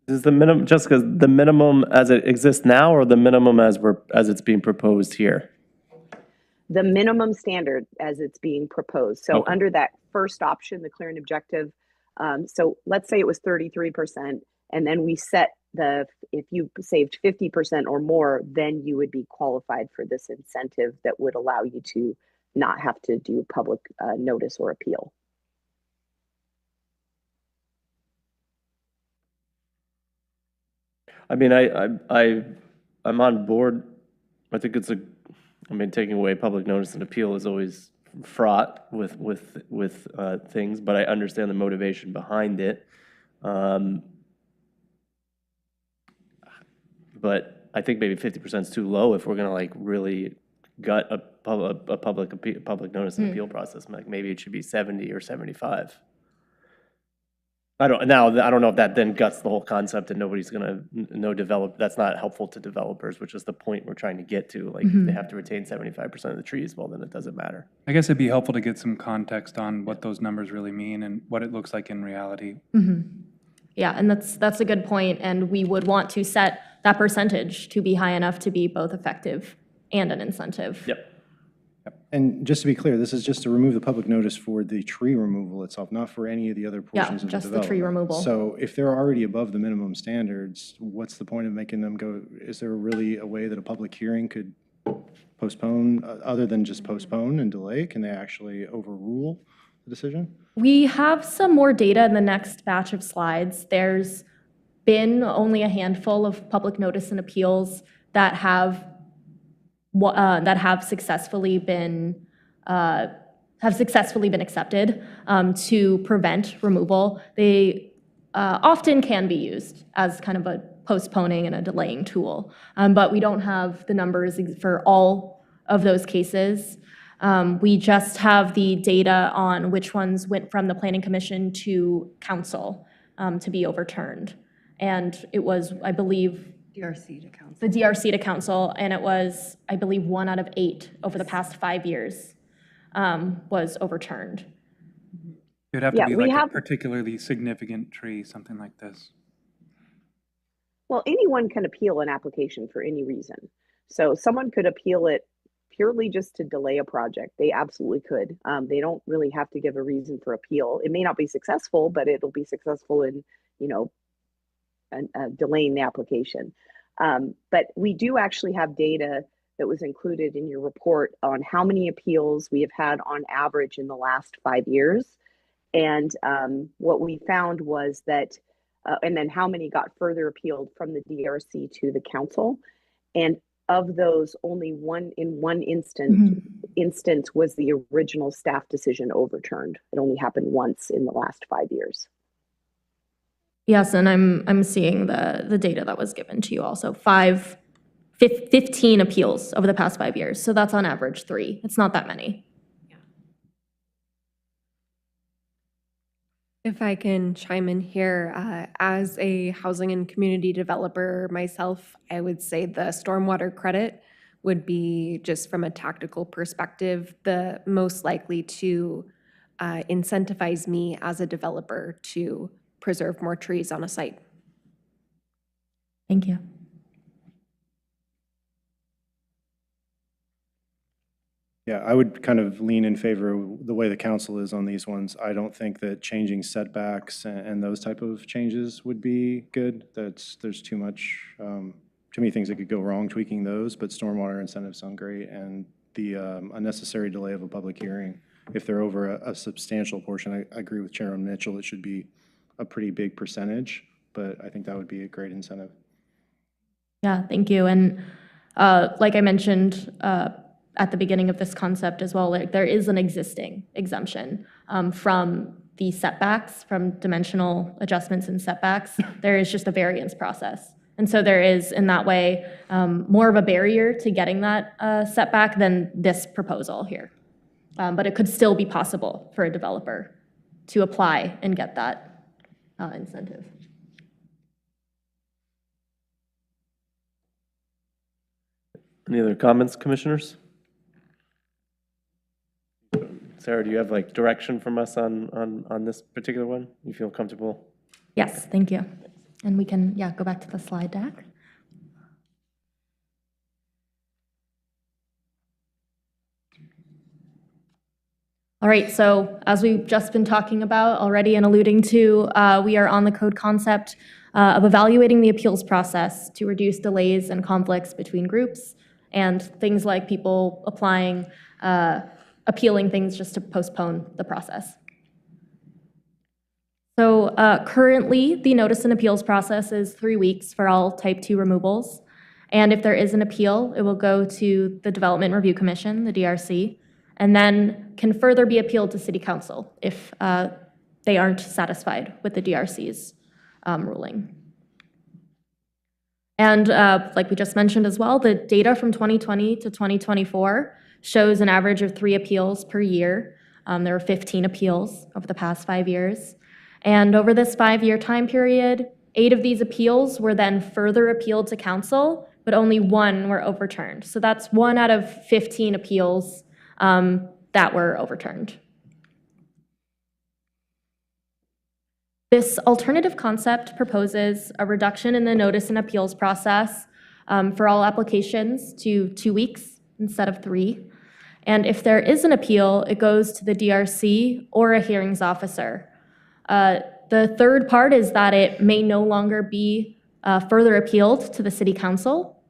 Is the minimum, Jessica, the minimum as it exists now, or the minimum as it's being proposed here? The minimum standard as it's being proposed. So Okay. Under that first option, the clear and objective, so let's say it was 33%, and then we set if you saved 50% or more, then you would be qualified for this incentive that would allow you to not have to do public notice or appeal. I mean, I'm on board. I think taking away public notice and appeal is always fraught with things, but I understand the motivation behind it. But I think maybe 50% is too low if we're gonna like really gut a public notice and appeal process. Like maybe it should be 70 or 75. I don't know if that then guts the whole concept and nobody's gonna, that's not helpful to developers, which is the point we're trying to get to. Like, if they have to retain 75% of the trees, well, then it doesn't matter. I guess it'd be helpful to get some context on what those numbers really mean and what it looks like in reality. Yeah, and that's a good point, and we would want to set that percentage to be high enough to be both effective and an incentive. Yep. And just to be clear, this is just to remove the public notice for the tree removal itself, not for any of the other portions of the just the development. tree removal. So if they're already above the minimum standards, what's the point of making them go? Is there really a way that a public hearing could postpone, other than just postpone and delay? Can they actually overrule the decision? We have some more data in the next batch of slides. There's been only a handful of public notice and appeals that have successfully been accepted to prevent removal. They often can be used as kind of a postponing and a delaying tool, but we don't have the numbers for all of those cases. We just have the data on which ones went from the Planning Commission to Council to be overturned. And it was, I believe, DRC to council. the DRC to Council, and it was, I believe, 1 out of 8 over the past 5 years was overturned. It would have to be like a particularly significant tree, something like this. Well, anyone can appeal an application for any reason. So someone could appeal it purely just to delay a project. They absolutely could. They don't really have to give a reason for appeal. It may not be successful, but it'll be successful in, delaying the application. But we do actually have data that was included in your report on how many appeals we have had on average in the last 5 years. And what we found was that, and then how many got further appealed from the DRC to the council. And of those, only one instance was the original staff decision overturned. It only happened once in the last 5 years. Yes, and I'm seeing the data that was given to you also. 15 appeals over the past 5 years. So that's on average 3. It's not that many. If I can chime in here, as a housing and community developer myself, I would say the stormwater credit would be, just from a tactical perspective, the most likely to incentivize me as a developer to preserve more trees on a site. Thank you. Yeah, I would kind of lean in favor of the way the council is on these ones. I don't think that changing setbacks and those type of changes would be good. There's too many things that could go wrong tweaking those, but stormwater incentives sound great, and the unnecessary delay of a public hearing, if they're over a substantial portion, I agree with Chairman Mitchell, it should be a pretty big percentage, but I think that would be a great incentive. Yeah, thank you. And like I mentioned at the beginning of this concept as well, there is an existing exemption from the setbacks, from dimensional adjustments and setbacks. There is just a variance process. And so there is, in that way, more of a barrier to getting that setback than this proposal here. But it could still be possible for a developer to apply and get that incentive. Any other comments, commissioners? Sarah, do you have like direction from us on this particular one? You feel comfortable? Yes, thank you. And we can, go back to the slide deck. All right, so as we've just been talking about already and alluding to, we are on the code concept of evaluating the appeals process to reduce delays and conflicts between groups and things like people applying, appealing things just to postpone the process. So currently, the notice and appeals process is 3 weeks for all type 2 removals. And if there is an appeal, it will go to the Development Review Commission, the DRC, and then can further be appealed to City Council if they aren't satisfied with the DRC's ruling. And like we just mentioned as well, the data from 2020 to 2024 shows an average of 3 appeals per year. There were 15 appeals over the past 5 years. And over this 5-year time period, 8 of these appeals were then further appealed to council, but only 1 were overturned. So that's 1 out of 15 appeals that were overturned. This alternative concept proposes a reduction in the notice and appeals process for all applications to 2 weeks instead of 3. And if there is an appeal, it goes to the DRC or a hearings officer. The third part is that it may no longer be further appealed to the city council.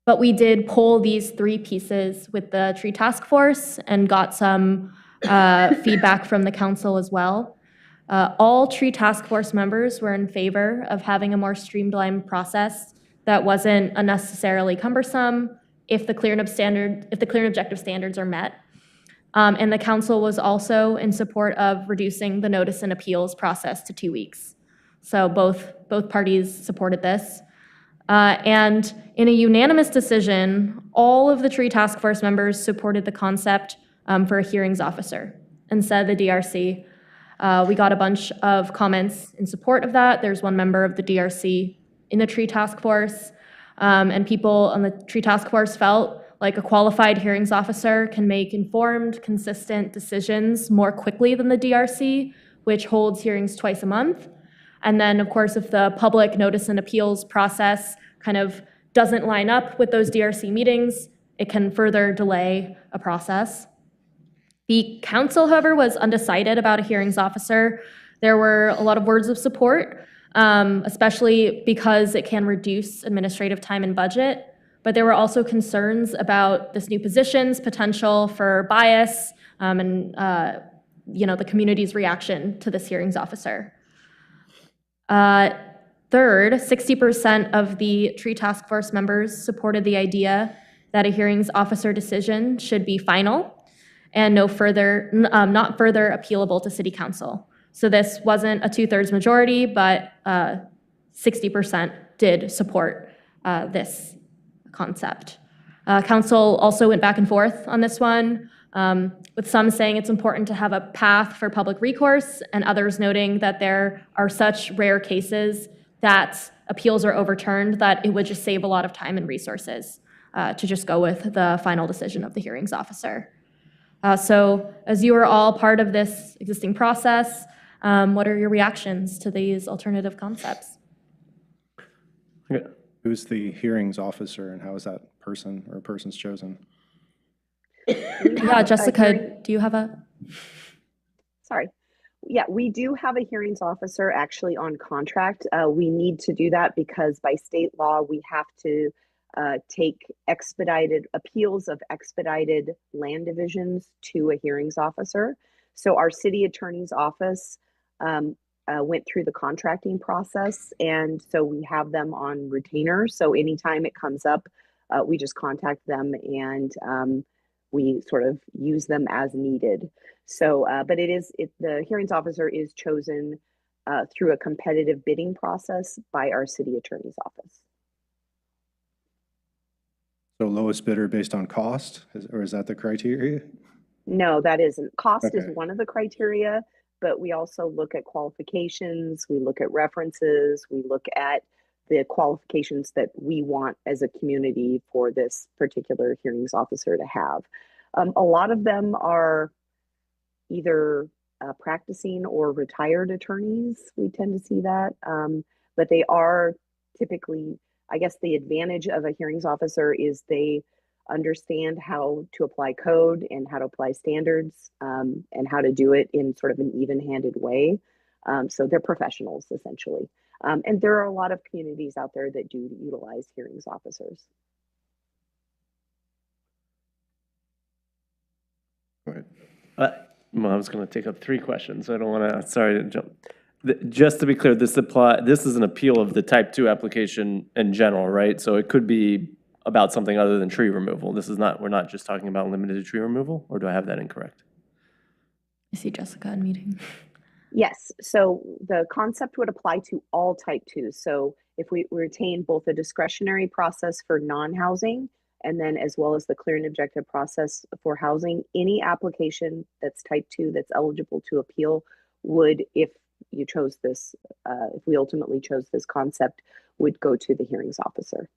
But we did pull these 3 pieces with the tree task force and got some feedback from the council as well. All tree task force members were in favor of having a more streamlined process that wasn't unnecessarily cumbersome if the clear and objective standards are met. And the council was also in support of reducing the notice and appeals process to 2 weeks. So both parties supported this. And in a unanimous decision, all of the tree task force members supported the concept for a hearings officer instead of the DRC. We got a bunch of comments in support of that. There's 1 member of the DRC in the tree task force, and people on the tree task force felt like a qualified hearings officer can make informed, consistent decisions more quickly than the DRC, which holds hearings twice a month. And then, of course, if the public notice and appeals process kind of doesn't line up with those DRC meetings, it can further delay a process. The council, however, was undecided about a hearings officer. There were a lot of words of support, especially because it can reduce administrative time and budget. But there were also concerns about this new position's potential for bias and the community's reaction to this hearings officer. Third, 60% of the tree task force members supported the idea that a hearings officer decision should be final and not further appealable to city council. So this wasn't a 2/3 majority, but 60% did support this concept. Council also went back and forth on this one, with some saying it's important to have a path for public recourse and others noting that there are such rare cases that appeals are overturned that it would just save a lot of time and resources to just go with the final decision of the hearings officer. So as you are all part of this existing process, what are your reactions to these alternative concepts? Who's the hearings officer and how is that person or persons chosen? Yeah, Jessica, do you have a? Sorry. Yeah, we do have a hearings officer actually on contract. We need to do that because by state law, we have to take expedited appeals of expedited land divisions to a hearings officer. So our city attorney's office went through the contracting process, and so we have them on retainer. So anytime it comes up, we just contact them and we sort of use them as needed. So, but the hearings officer is chosen through a competitive bidding process by our city attorney's office. So lowest bidder based on cost, or is that the criteria? No, that isn't. Cost is Okay. one of the criteria, but we also look at qualifications, we look at references, we look at the qualifications that we want as a community for this particular hearings officer to have. A lot of them are either practicing or retired attorneys. We tend to see that, but they are typically, I guess the advantage of a hearings officer is they understand how to apply code and how to apply standards and how to do it in sort of an even-handed way. So they're professionals essentially. And there are a lot of communities out there that do utilize hearings officers. Go ahead. Well, I was going to take up 3 questions. I don't want to, sorry to jump. Just to be clear, this is an appeal of the type 2 application in general, right? So it could be about something other than tree removal. We're not just talking about limited tree removal, or do I have that incorrect? I see Jessica in meeting. Yes, so the concept would apply to all type 2s. So if we retain both a discretionary process for non-housing and then as well as the clear and objective process for housing, any application that's type 2 that's eligible to appeal would, if you chose this, if we ultimately chose this concept, would go to the hearings officer.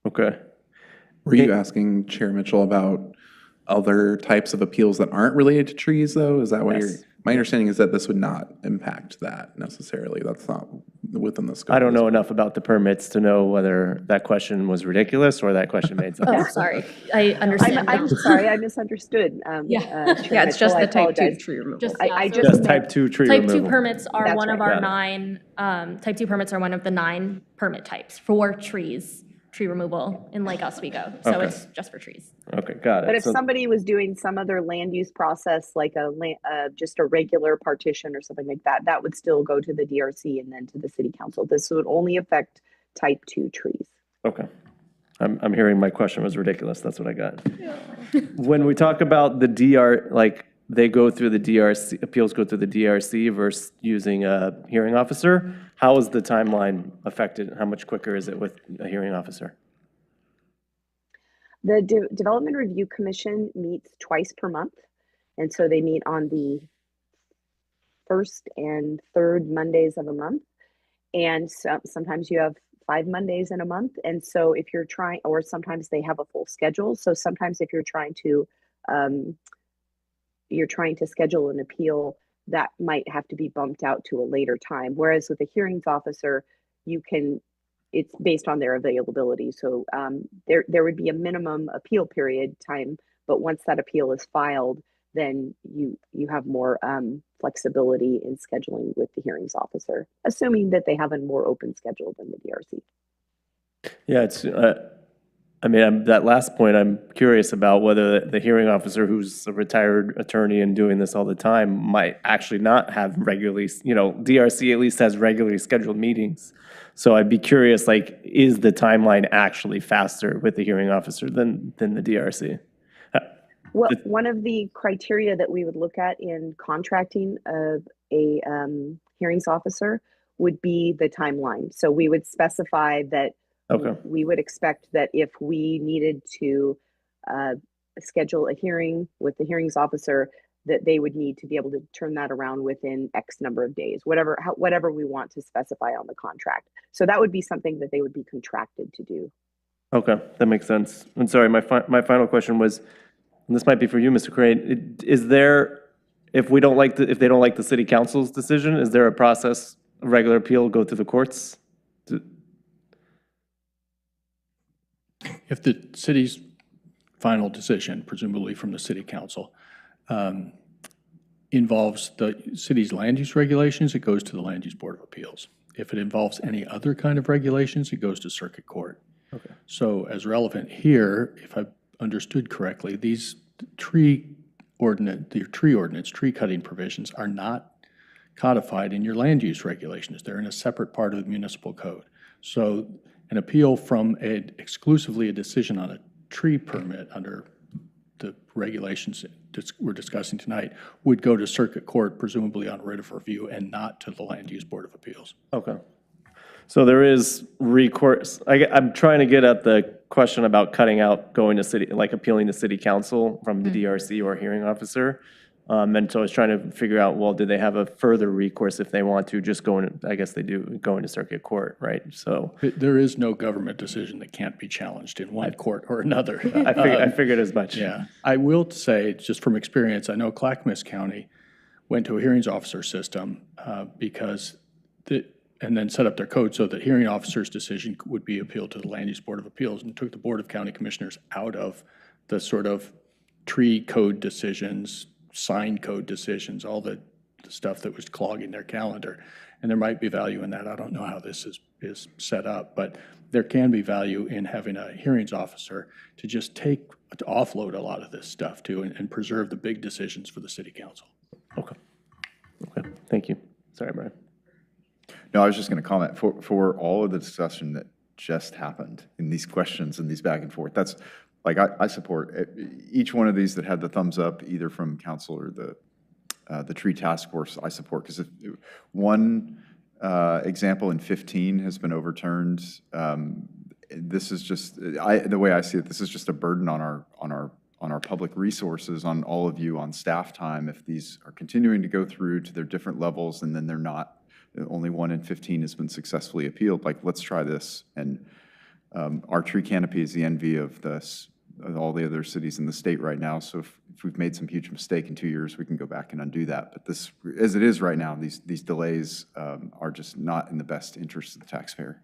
Okay. Were you asking Chair Mitchell about other types of appeals that aren't related to trees, though? Is that what you're? My understanding is that this would not impact that necessarily. That's not within the scope. I don't know enough about the permits to know whether that question was ridiculous or that question made sense. Oh, sorry. I understand I'm now. sorry, I misunderstood. Yeah. Chair it's just Mitchell, I the type 2 apologize. tree removal. Just, I yeah, so Just type 2 tree Type removal. 2 permits are That's one of right. our Got it. 9, type 2 permits are one of the 9 permit types for trees, tree removal in Lake Oswego. So Okay. it's just for trees. Okay, got it. But if So- somebody was doing some other land use process, like just a regular partition or something like that, that would still go to the DRC and then to the city council. This would only affect type 2 trees. Okay. I'm hearing my question was ridiculous. That's what I got. When we talk about the like they go through the DRC, appeals go through the DRC versus using a hearing officer, how is the timeline affected? How much quicker is it with a hearing officer? The Development Review Commission meets twice per month. And so they meet on the first and third Mondays of a month. And sometimes you have 5 Mondays in a month. And so if you're trying, or sometimes they have a full schedule. So sometimes if you're trying to schedule an appeal, that might have to be bumped out to a later time. Whereas with a hearings officer, it's based on their availability. So there would be a minimum appeal period time, but once that appeal is filed, then you have more flexibility in scheduling with the hearings officer, assuming that they have a more open schedule than the DRC. Yeah, it's, I mean, that last point, I'm curious about whether the hearing officer, who's a retired attorney and doing this all the time, might actually not have regularly, DRC at least has regularly scheduled meetings. So I'd be curious, like, is the timeline actually faster with the hearing officer than the DRC? Well, one of the criteria that we would look at in contracting of a hearings officer would be the timeline. So we would specify that we would expect that if we needed to schedule a hearing with the hearings officer, that they would need to be able to turn that around within X number of days, whatever we want to specify on the contract. So that would be something that they would be contracted to do. Okay, that makes sense. And sorry, my final question was, and this might be for you, Mr. Crane, is there, if they don't like the city council's decision, is there a process, a regular appeal, go through the courts? If the city's final decision, presumably from the city council, involves the city's land use regulations, it goes to the Land Use Board of Appeals. If it involves any other kind of regulations, it goes to circuit court. Okay. So as relevant here, if I understood correctly, these tree cutting provisions are not codified in your land use regulations. They're in a separate part of the municipal code. So an appeal from exclusively a decision on a tree permit under the regulations we're discussing tonight would go to circuit court, presumably on writ of review, and not to the Land Use Board of Appeals. Okay. So there is recourse. I'm trying to get at the question about cutting out going to city, like appealing to city council from the DRC or hearing officer. And so I was trying to figure out, well, do they have a further recourse if they want to just go in, I guess they do, go into circuit court, right? So There is no government decision that can't be challenged in one court or another. I figured as much. Yeah. I will say, just from experience, I know Clackamas County went to a hearings officer system and then set up their code so that hearing officer's decision would be appealed to the Land Use Board of Appeals, and took the Board of County Commissioners out of the sort of tree code decisions, sign code decisions, all the stuff that was clogging their calendar. And there might be value in that. I don't know how this is set up, but there can be value in having a hearings officer to just to offload a lot of this stuff too, and preserve the big decisions for the city council. Okay. Okay, thank you. Sorry, Brian. No, I was just going to comment for all of the discussion that just happened in these questions and these back and forth. That's like, I support each one of these that had the thumbs up, either from council or the tree task force. I support, because if one example in 15 has been overturned, this is just the way I see it. This is just a burden on our public resources, on all of you on staff time, if these are continuing to go through to their different levels and then they're not, only 1 in 15 has been successfully appealed, like, let's try this. And our tree canopy is the envy of all the other cities in the state right now. So if we've made some huge mistake in 2 years, we can go back and undo that. But this, as it is right now, these delays are just not in the best interest of the taxpayer.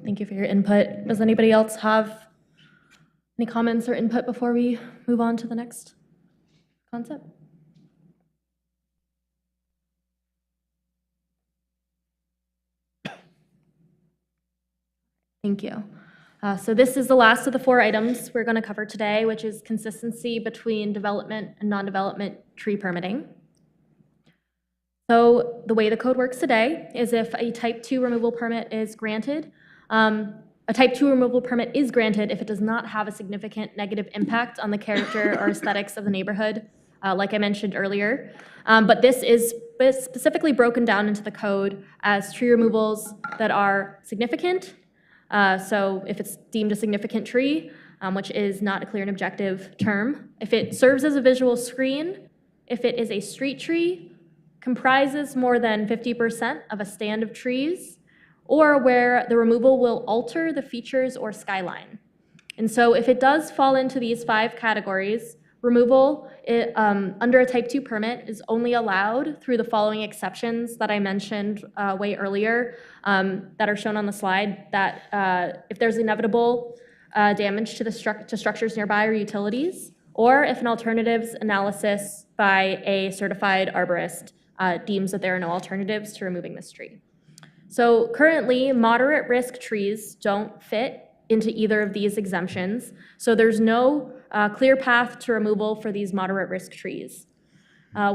Thank you for your input. Does anybody else have any comments or input before we move on to the next concept? Thank you. So this is the last of the 4 items we're going to cover today, which is consistency between development and non-development tree permitting. So the way the code works today is if a type 2 removal permit is granted, a type 2 removal permit is granted if it does not have a significant negative impact on the character or aesthetics of the neighborhood, like I mentioned earlier. But this is specifically broken down into the code as tree removals that are significant. So if it's deemed a significant tree, which is not a clear and objective term, if it serves as a visual screen, if it is a street tree, comprises more than 50% of a stand of trees, or where the removal will alter the features or skyline. And so if it does fall into these 5 categories, removal under a type 2 permit is only allowed through the following exceptions that I mentioned way earlier that are shown on the slide, that if there's inevitable damage to structures nearby or utilities, or if an alternatives analysis by a certified arborist deems that there are no alternatives to removing this tree. So currently, moderate risk trees don't fit into either of these exemptions, so there's no clear path to removal for these moderate risk trees.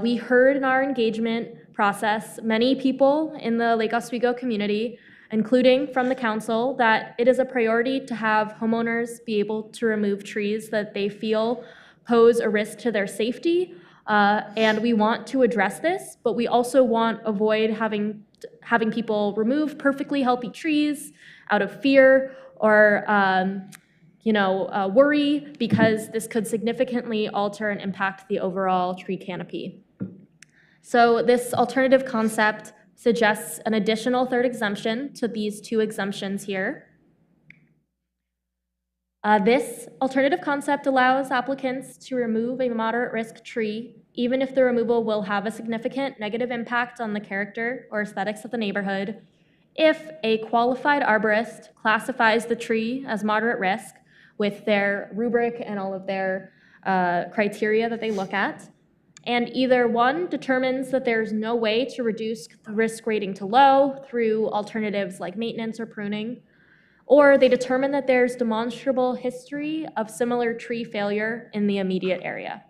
We heard in our engagement process many people in the Lake Oswego community, including from the council, that it is a priority to have homeowners be able to remove trees that they feel pose a risk to their safety. And we want to address this, but we also want to avoid having people remove perfectly healthy trees out of fear or worry, because this could significantly alter and impact the overall tree canopy. So this alternative concept suggests an additional 3rd exemption to these 2 exemptions here. This alternative concept allows applicants to remove a moderate risk tree even if the removal will have a significant negative impact on the character or aesthetics of the neighborhood, if a qualified arborist classifies the tree as moderate risk with their rubric and all of their criteria that they look at, and either 1 determines that there's no way to reduce the risk rating to low through alternatives like maintenance or pruning, or they determine that there's demonstrable history of similar tree failure in the immediate area.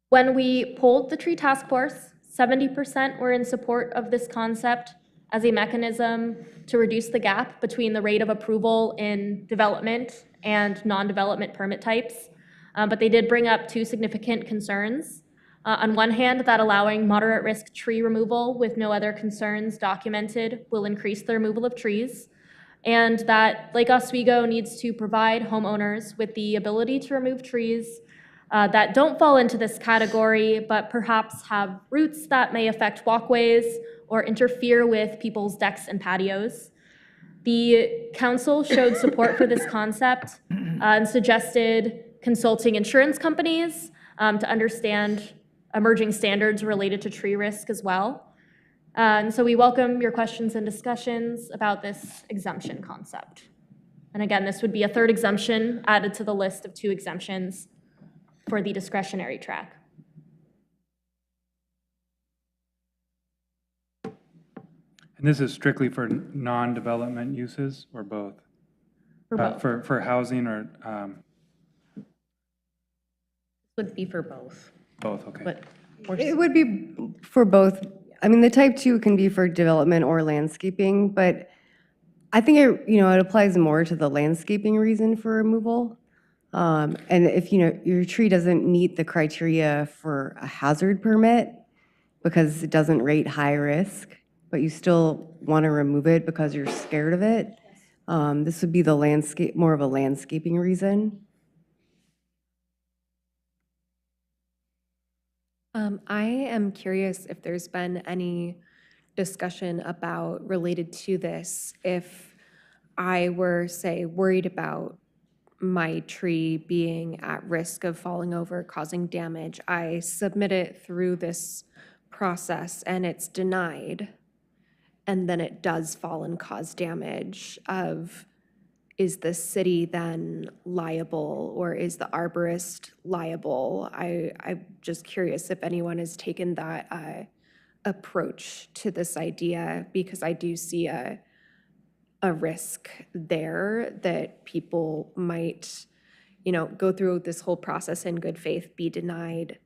When we polled the tree task force, 70% were in support of this concept as a mechanism to reduce the gap between the rate of approval in development and non-development permit types. But they did bring up 2 significant concerns. On one hand, that allowing moderate risk tree removal with no other concerns documented will increase the removal of trees, and that Lake Oswego needs to provide homeowners with the ability to remove trees that don't fall into this category, but perhaps have roots that may affect walkways or interfere with people's decks and patios. The council showed support for this concept and suggested consulting insurance companies to understand emerging standards related to tree risk as well. And so we welcome your questions and discussions about this exemption concept. And again, this would be a 3rd exemption added to the list of 2 exemptions for the discretionary track. And this is strictly for non-development uses or both? For both. For housing or? Would be for both. Both, okay. But It would be for both. I mean, the type 2 can be for development or landscaping, but I think it applies more to the landscaping reason for removal. And if your tree doesn't meet the criteria for a hazard permit because it doesn't rate high risk, but you still want to remove it because you're scared of it. This would be the landscape, more of a landscaping reason. I am curious if there's been any discussion about, related to this, if I were, say, worried about my tree being at risk of falling over, causing damage, I submit it through this process and it's denied, and then it does fall and cause damage, is the city then liable, or is the arborist liable? I'm just curious if anyone has taken that approach to this idea, because I do see a risk there that people might, go through this whole process in good faith, be denied,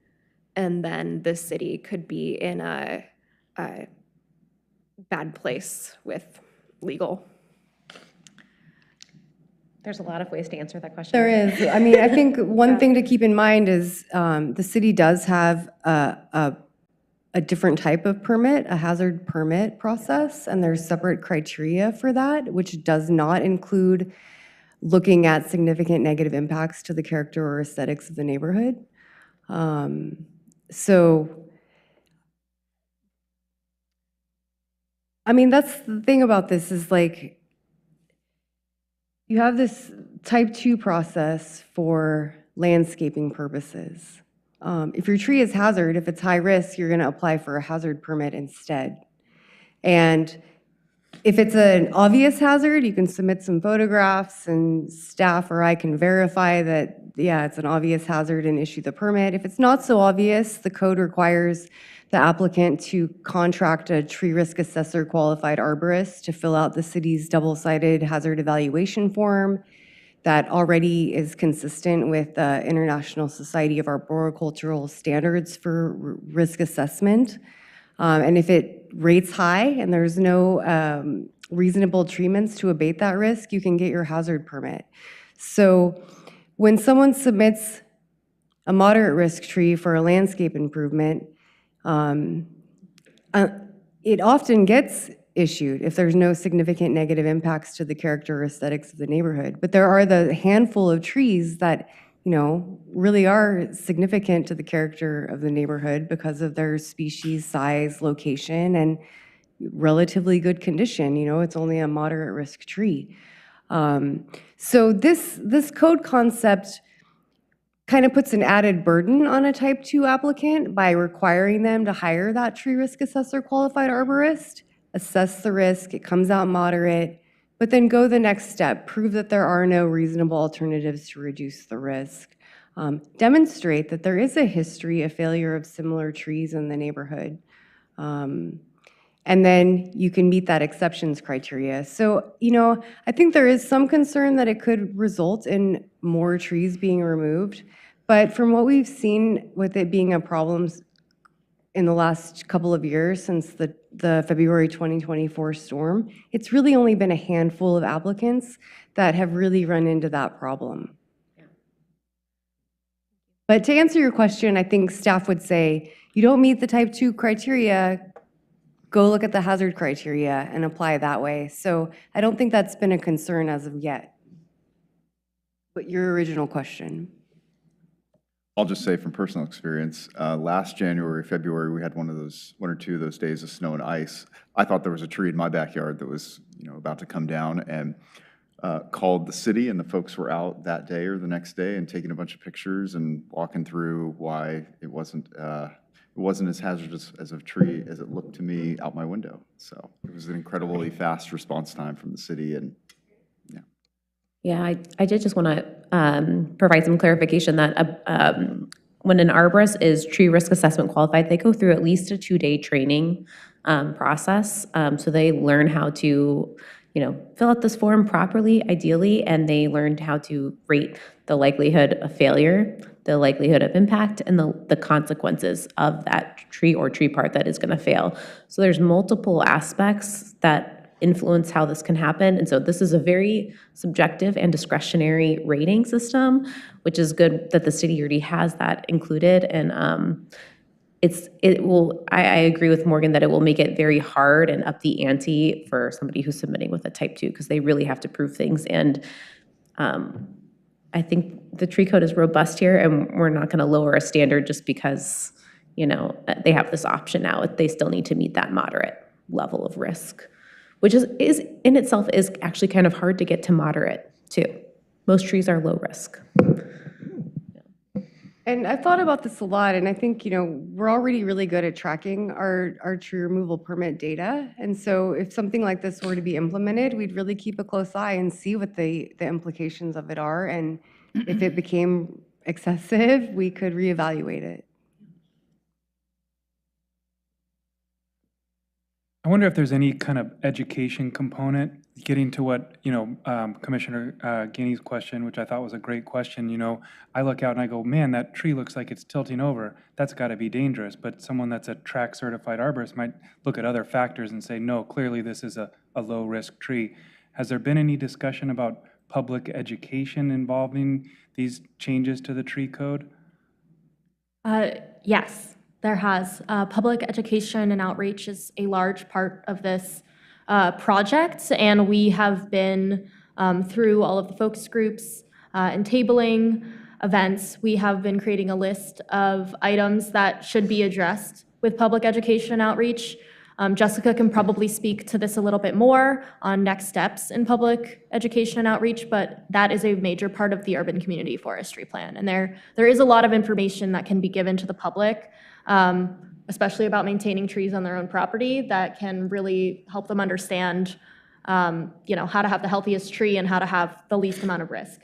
and then the city could be in a bad place with legal. There's a lot of ways to answer that question. There is. I mean, I think one thing to keep in mind is the city does have a different type of permit, a hazard permit process, and there's separate criteria for that, which does not include looking at significant negative impacts to the character or aesthetics of the neighborhood. So, I mean, that's the thing about this is like, you have this type 2 process for landscaping purposes. If your tree is hazard, if it's high risk, you're going to apply for a hazard permit instead. And if it's an obvious hazard, you can submit some photographs and staff or I can verify that, yeah, it's an obvious hazard and issue the permit. If it's not so obvious, the code requires the applicant to contract a tree risk assessor qualified arborist to fill out the city's double-sided hazard evaluation form that already is consistent with the International Society of Arboricultural Standards for risk assessment. And if it rates high and there's no reasonable treatments to abate that risk, you can get your hazard permit. So when someone submits a moderate risk tree for a landscape improvement, it often gets issued if there's no significant negative impacts to the character or aesthetics of the neighborhood. But there are the handful of trees that, really are significant to the character of the neighborhood because of their species, size, location, and relatively good condition. It's only a moderate risk tree. So this code concept kind of puts an added burden on a type 2 applicant by requiring them to hire that tree risk assessor qualified arborist, assess the risk, it comes out moderate, but then go the next step, prove that there are no reasonable alternatives to reduce the risk. Demonstrate that there is a history of failure of similar trees in the neighborhood. And then you can meet that exceptions criteria. So, I think there is some concern that it could result in more trees being removed. But from what we've seen with it being a problem in the last couple of years since the February 2024 storm, it's really only been a handful of applicants that have really run into that problem. But to answer your question, I think staff would say, you don't meet the type 2 criteria, go look at the hazard criteria and apply that way. So I don't think that's been a concern as of yet. But your original question. I'll just say from personal experience, last January, February, we had one or two of those days of snow and ice. I thought there was a tree in my backyard that was, about to come down, and called the city, and the folks were out that day or the next day and taking a bunch of pictures and walking through why it wasn't as hazardous as a tree as it looked to me out my window. So it was an incredibly fast response time from the city, and Yeah, I did just want to provide some clarification that when an arborist is tree risk assessment qualified, they go through at least a 2-day training process. So they learn how to, fill out this form properly, ideally, and they learned how to rate the likelihood of failure, the likelihood of impact, and the consequences of that tree or tree part that is going to fail. So there's multiple aspects that influence how this can happen. And so this is a very subjective and discretionary rating system, which is good that the city already has that included. And I agree with Morgan that it will make it very hard and up the ante for somebody who's submitting with a type 2, because they really have to prove things. And I think the tree code is robust here, and we're not going to lower a standard just because, they have this option now. They still need to meet that moderate level of risk, which is in itself is actually kind of hard to get to moderate too. Most trees are low risk. And I've thought about this a lot, and I think, we're already really good at tracking our tree removal permit data. And so if something like this were to be implemented, we'd really keep a close eye and see what the implications of it are. And if it became excessive, we could reevaluate it. I wonder if there's any kind of education component, getting to what, Commissioner Guiney's question, which I thought was a great question. I look out and I go, man, that tree looks like it's tilting over. That's got to be dangerous. But someone that's a track certified arborist might look at other factors and say, no, clearly this is a low risk tree. Has there been any discussion about public education involving these changes to the tree code? Yes. There has. Public education and outreach is a large part of this project, and we have been, through all of the focus groups and tabling events, we have been creating a list of items that should be addressed with public education and outreach. Jessica can probably speak to this a little bit more on next steps in public education and outreach, but that is a major part of the urban community forestry plan. And there is a lot of information that can be given to the public, especially about maintaining trees on their own property, that can really help them understand, how to have the healthiest tree and how to have the least amount of risk.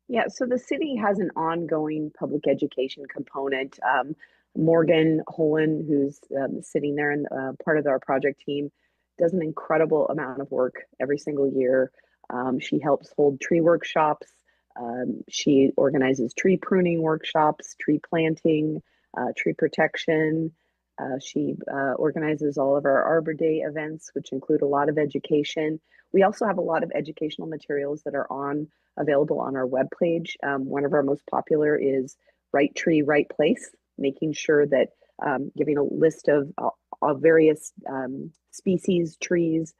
Yeah, so the city has an ongoing public education component. Morgan Holen, who's sitting there and part of our project team, does an incredible amount of work every single year. She helps hold tree workshops. She organizes tree pruning workshops, tree planting, tree protection. She organizes all of our Arbor Day events, which include a lot of education. We also have a lot of educational materials that are available on our webpage. One of our most popular is Right Tree, Right Place, making sure that giving a list of various species, trees,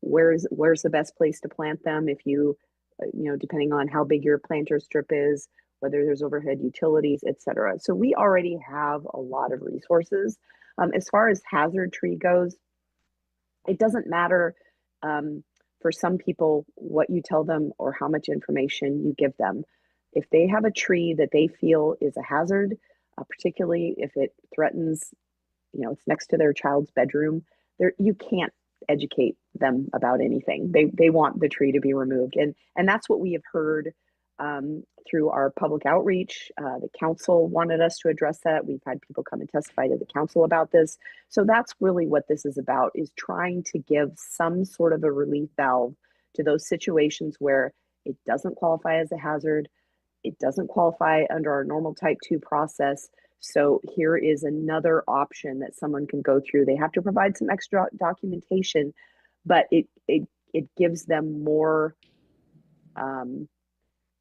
where's the best place to plant them if you, depending on how big your planter strip is, whether there's overhead utilities, et cetera. So we already have a lot of resources. As far as hazard tree goes, it doesn't matter for some people what you tell them or how much information you give them. If they have a tree that they feel is a hazard, particularly if it threatens, it's next to their child's bedroom, you can't educate them about anything. They want the tree to be removed. And that's what we have heard through our public outreach. The council wanted us to address that. We've had people come and testify to the council about this. So that's really what this is about, is trying to give some sort of a relief valve to those situations where it doesn't qualify as a hazard. It doesn't qualify under our normal type 2 process. So here is another option that someone can go through. They have to provide some extra documentation, but it gives them more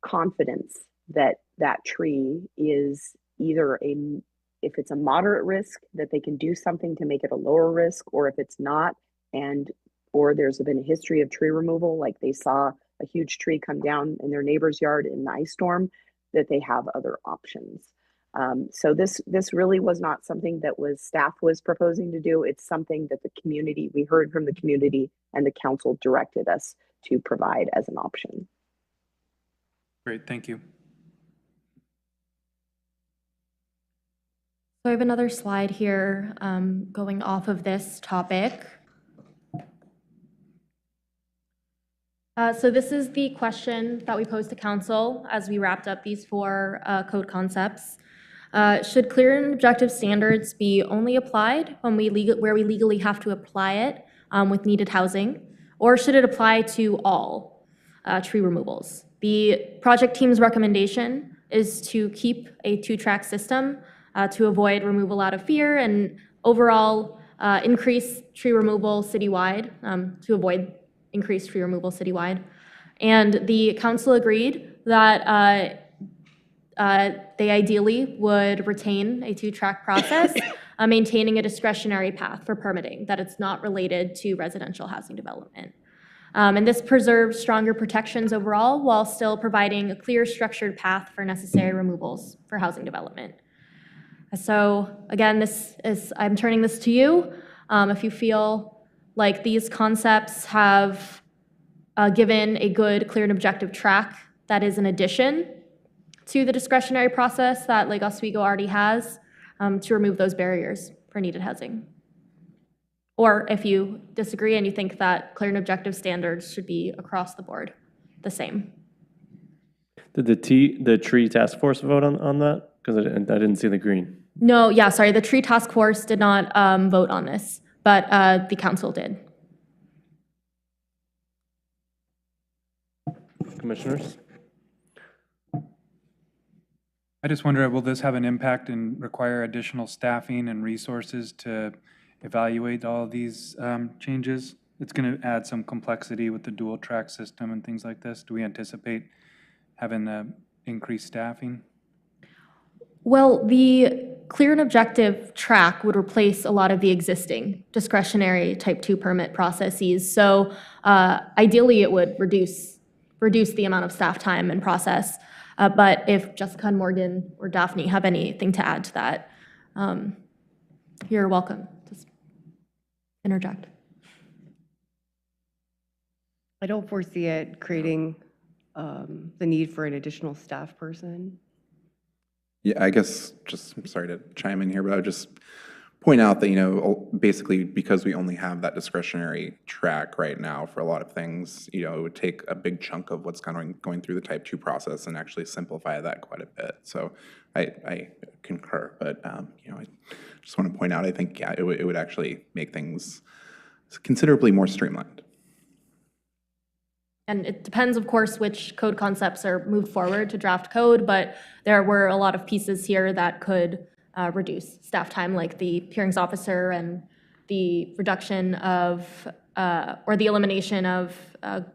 confidence that that tree is either if it's a moderate risk, that they can do something to make it a lower risk, or if it's not, or there's been a history of tree removal, like they saw a huge tree come down in their neighbor's yard in the ice storm, that they have other options. So this really was not something that staff was proposing to do. It's something that we heard from the community, and the council directed us to provide as an option. Great, thank you. So I have another slide here going off of this topic. So this is the question that we posed to council as we wrapped up these 4 code concepts. Should clear and objective standards be only applied where we legally have to apply it with needed housing, or should it apply to all tree removals? The project team's recommendation is to keep a 2-track system to avoid removal out of fear and overall increase tree removal citywide, to avoid increased tree removal citywide. And the council agreed that they ideally would retain a two-track process, maintaining a discretionary path for permitting, that it's not related to residential housing development. And this preserves stronger protections overall while still providing a clear structured path for necessary removals for housing development. So again, I'm turning this to you. If you feel like these concepts have given a good, clear, and objective track that is an addition to the discretionary process that Lake Oswego already has, to remove those barriers for needed housing. Or if you disagree and you think that clear and objective standards should be across the board the same. Did the tree task force vote on that? Because I didn't see the green. No, yeah, sorry, the tree task force did not vote on this, but the council did. Commissioners? I just wonder, will this have an impact and require additional staffing and resources to evaluate all of these changes? It's going to add some complexity with the dual track system and things like this. Do we anticipate having increased staffing? Well, the clear and objective track would replace a lot of the existing discretionary type 2 permit processes. So ideally it would reduce the amount of staff time and process. But if Jessica and Morgan or Daphne have anything to add to that, you're welcome. Just interject. I don't foresee it creating the need for an additional staff person. Yeah, I guess, just, I'm sorry to chime in here, but I would just point out that, you know, basically because we only have that discretionary track right now for a lot of things, you know, it would take a big chunk of what's going through the type 2 process and actually simplify that quite a bit. So I concur, but, you know, I just want to point out, I think, yeah, it would actually make things considerably more streamlined. And it depends, of course, which code concepts are moved forward to draft code, but there were a lot of pieces here that could reduce staff time, like the hearings officer and the reduction of, or the elimination of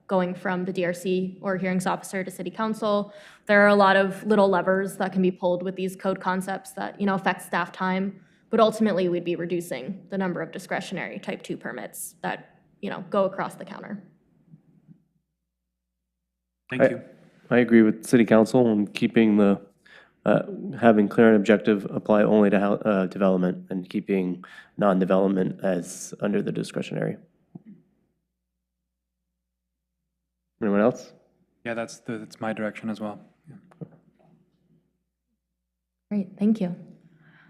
going from the DRC or hearings officer to city council. There are a lot of little levers that can be pulled with these code concepts that, you know, affect staff time, but ultimately we'd be reducing the number of discretionary type 2 permits that, you know, go across the counter. Thank you. I agree with city council on keeping the, having clear and objective apply only to development and keeping non-development as under the discretionary. Anyone else? Yeah, that's my direction as well. Yeah. Great, thank you.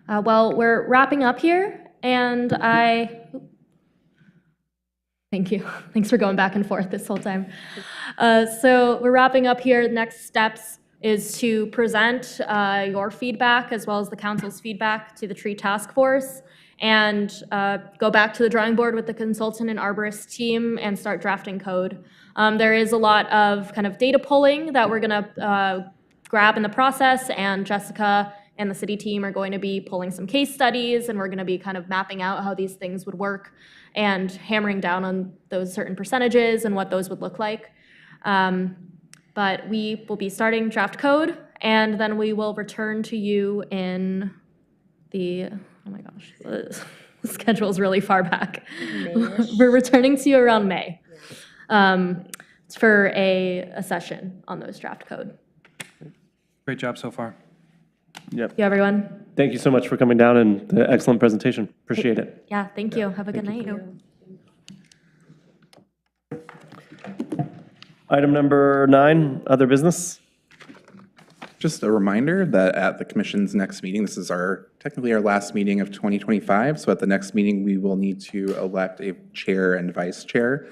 Well, we're wrapping up here, and thank you. Thanks for going back and forth this whole time. So we're wrapping up here. The next steps is to present your feedback as well as the council's feedback to the tree task force and go back to the drawing board with the consultant and arborist team and start drafting code. There is a lot of kind of data pulling that we're gonna grab in the process, and Jessica and the city team are going to be pulling some case studies, and we're gonna be kind of mapping out how these things would work and hammering down on those certain percentages and what those would look like. But we will be starting draft code, and then we will return to you in the, oh my gosh, the schedule is really far back. We're returning to you around May for a session on those draft code. Great job so far. Yep. Thank you, everyone. Thank you so much for coming down and the excellent presentation. Appreciate it. Yeah, thank you. Have a good night. Item number 9, other business. Just a reminder that at the commission's next meeting, this is technically our last meeting of 2025. So at the next meeting, we will need to elect a chair and vice chair.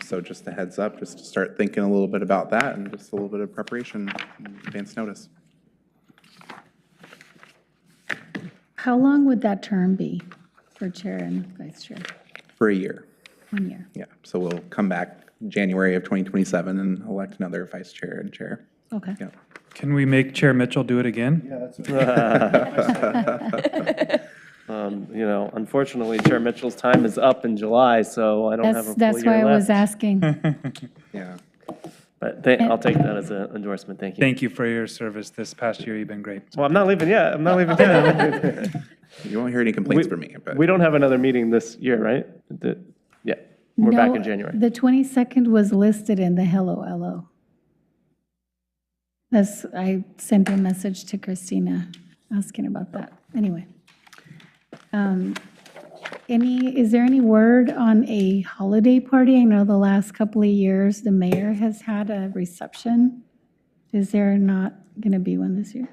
So just a heads up, just to start thinking a little bit about that and just a little bit of preparation, advance notice. How long would that term be for chair and vice chair? For a year. 1 year. Yeah, so we'll come back January of 2027 and elect another vice chair and chair. Okay. Yeah. Can we make Chair Mitchell do it again? Yeah, that's You know, unfortunately, Chair Mitchell's time is up in July, so I don't have a full That's year why I was left. asking. Yeah. But I'll take that as an endorsement, thank you. Thank you for your service this past year. You've been great. Well, I'm not leaving yet, I'm not leaving yet. You won't hear any complaints from me, but. We don't have another meeting this year, right? Yeah, we're back No, in January. The 22nd was listed in the Hello LO. I sent a message to Christina asking about that. Anyway. Is there any word on a holiday party? I know the last couple of years, the mayor has had a reception. Is there not going to be one this year?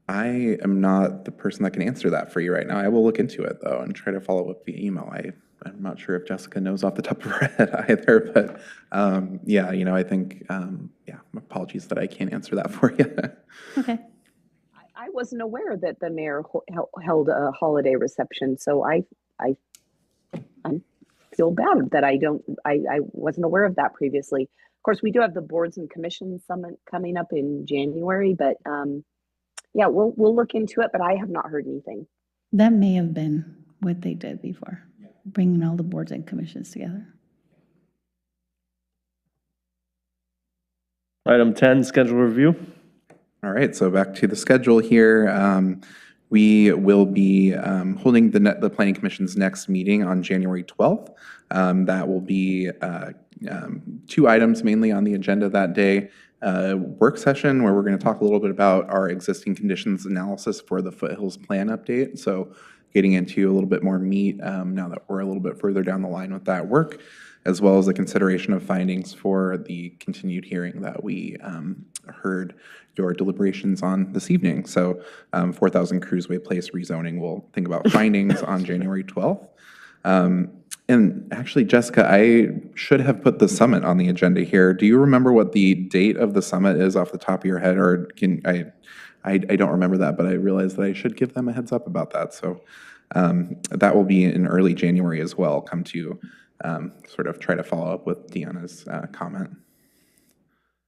I am not the person that can answer that for you right now. I will look into it though and try to follow up via email. I'm not sure if Jessica knows off the top of her head either, but yeah, I think, yeah, apologies that I can't answer that for you. Okay. I wasn't aware that the mayor held a holiday reception, so I feel bad that I wasn't aware of that previously. Of course, we do have the boards and commissions summit coming up in January, but yeah, we'll look into it, but I have not heard anything. That may have been what they did before, bringing all the boards and commissions together. Item 10, schedule review. All right, so back to the schedule here. We will be holding the Planning Commission's next meeting on January 12th. That will be 2 items mainly on the agenda that day. Work session where we're going to talk a little bit about our existing conditions analysis for the Foothills Plan update. So getting into a little bit more meat now that we're a little bit further down the line with that work, as well as the consideration of findings for the continued hearing that we heard your deliberations on this evening. So 4,000 Kruse Way Place rezoning, we'll think about findings on January 12th. And actually, Jessica, I should have put the summit on the agenda here. Do you remember what the date of the summit is off the top of your head? Or I don't remember that, but I realized that I should give them a heads up about that. So that will be in early January as well. Come to sort of try to follow up with Deanna's comment.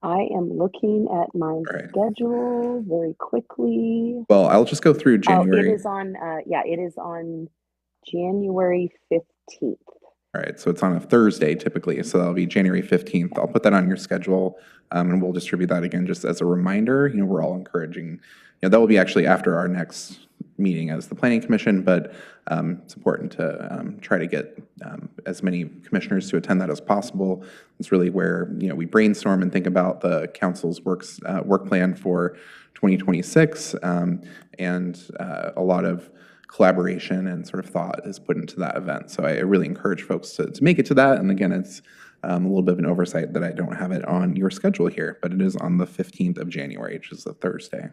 I am looking at my schedule very quickly. Well, I'll just go through January. Oh, it is on, yeah, it is on January 15th. All right, so it's on a Thursday typically, so that'll be January 15th. I'll put that on your schedule, and we'll distribute that again just as a reminder. We're all encouraging, that will be actually after our next meeting as the Planning Commission, but it's important to try to get as many commissioners to attend that as possible. It's really where, we brainstorm and think about the council's work plan for 2026, and a lot of collaboration and sort of thought is put into that event. So I really encourage folks to make it to that. And again, it's a little bit of an oversight that I don't have it on your schedule here, but it is on the 15th of January, which is a Thursday.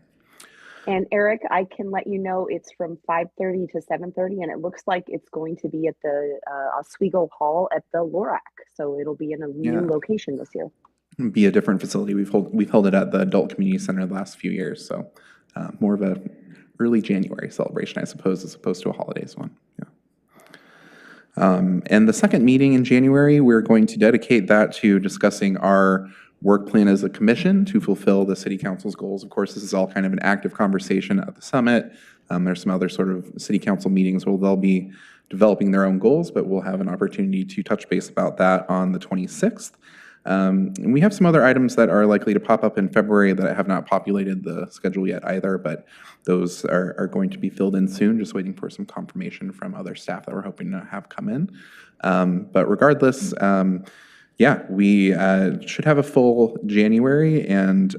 And Eric, I can let you know it's from 5:30 to 7:30, and it looks like it's going to be at the Oswego Hall at the LORAC. So it'll be in a new location this year. Be a different facility. We've held it at the Adult Community Center the last few years. So more of a early January celebration, I suppose, as opposed to a holidays one. Yeah. And the second meeting in January, we're going to dedicate that to discussing our work plan as a commission to fulfill the city council's goals. Of course, this is all kind of an active conversation at the summit. There's some other sort of city council meetings where they'll be developing their own goals, but we'll have an opportunity to touch base about that on the 26th. And we have some other items that are likely to pop up in February that have not populated the schedule yet either, but those are going to be filled in soon, just waiting for some confirmation from other staff that we're hoping to have come in. But regardless, yeah, we should have a full January, and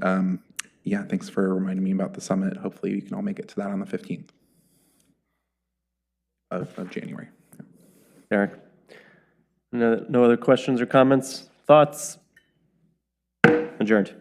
yeah, thanks for reminding me about the summit. Hopefully we can all make it to that on the 15th of January. Eric? No other questions or comments? Thoughts? Adjourned.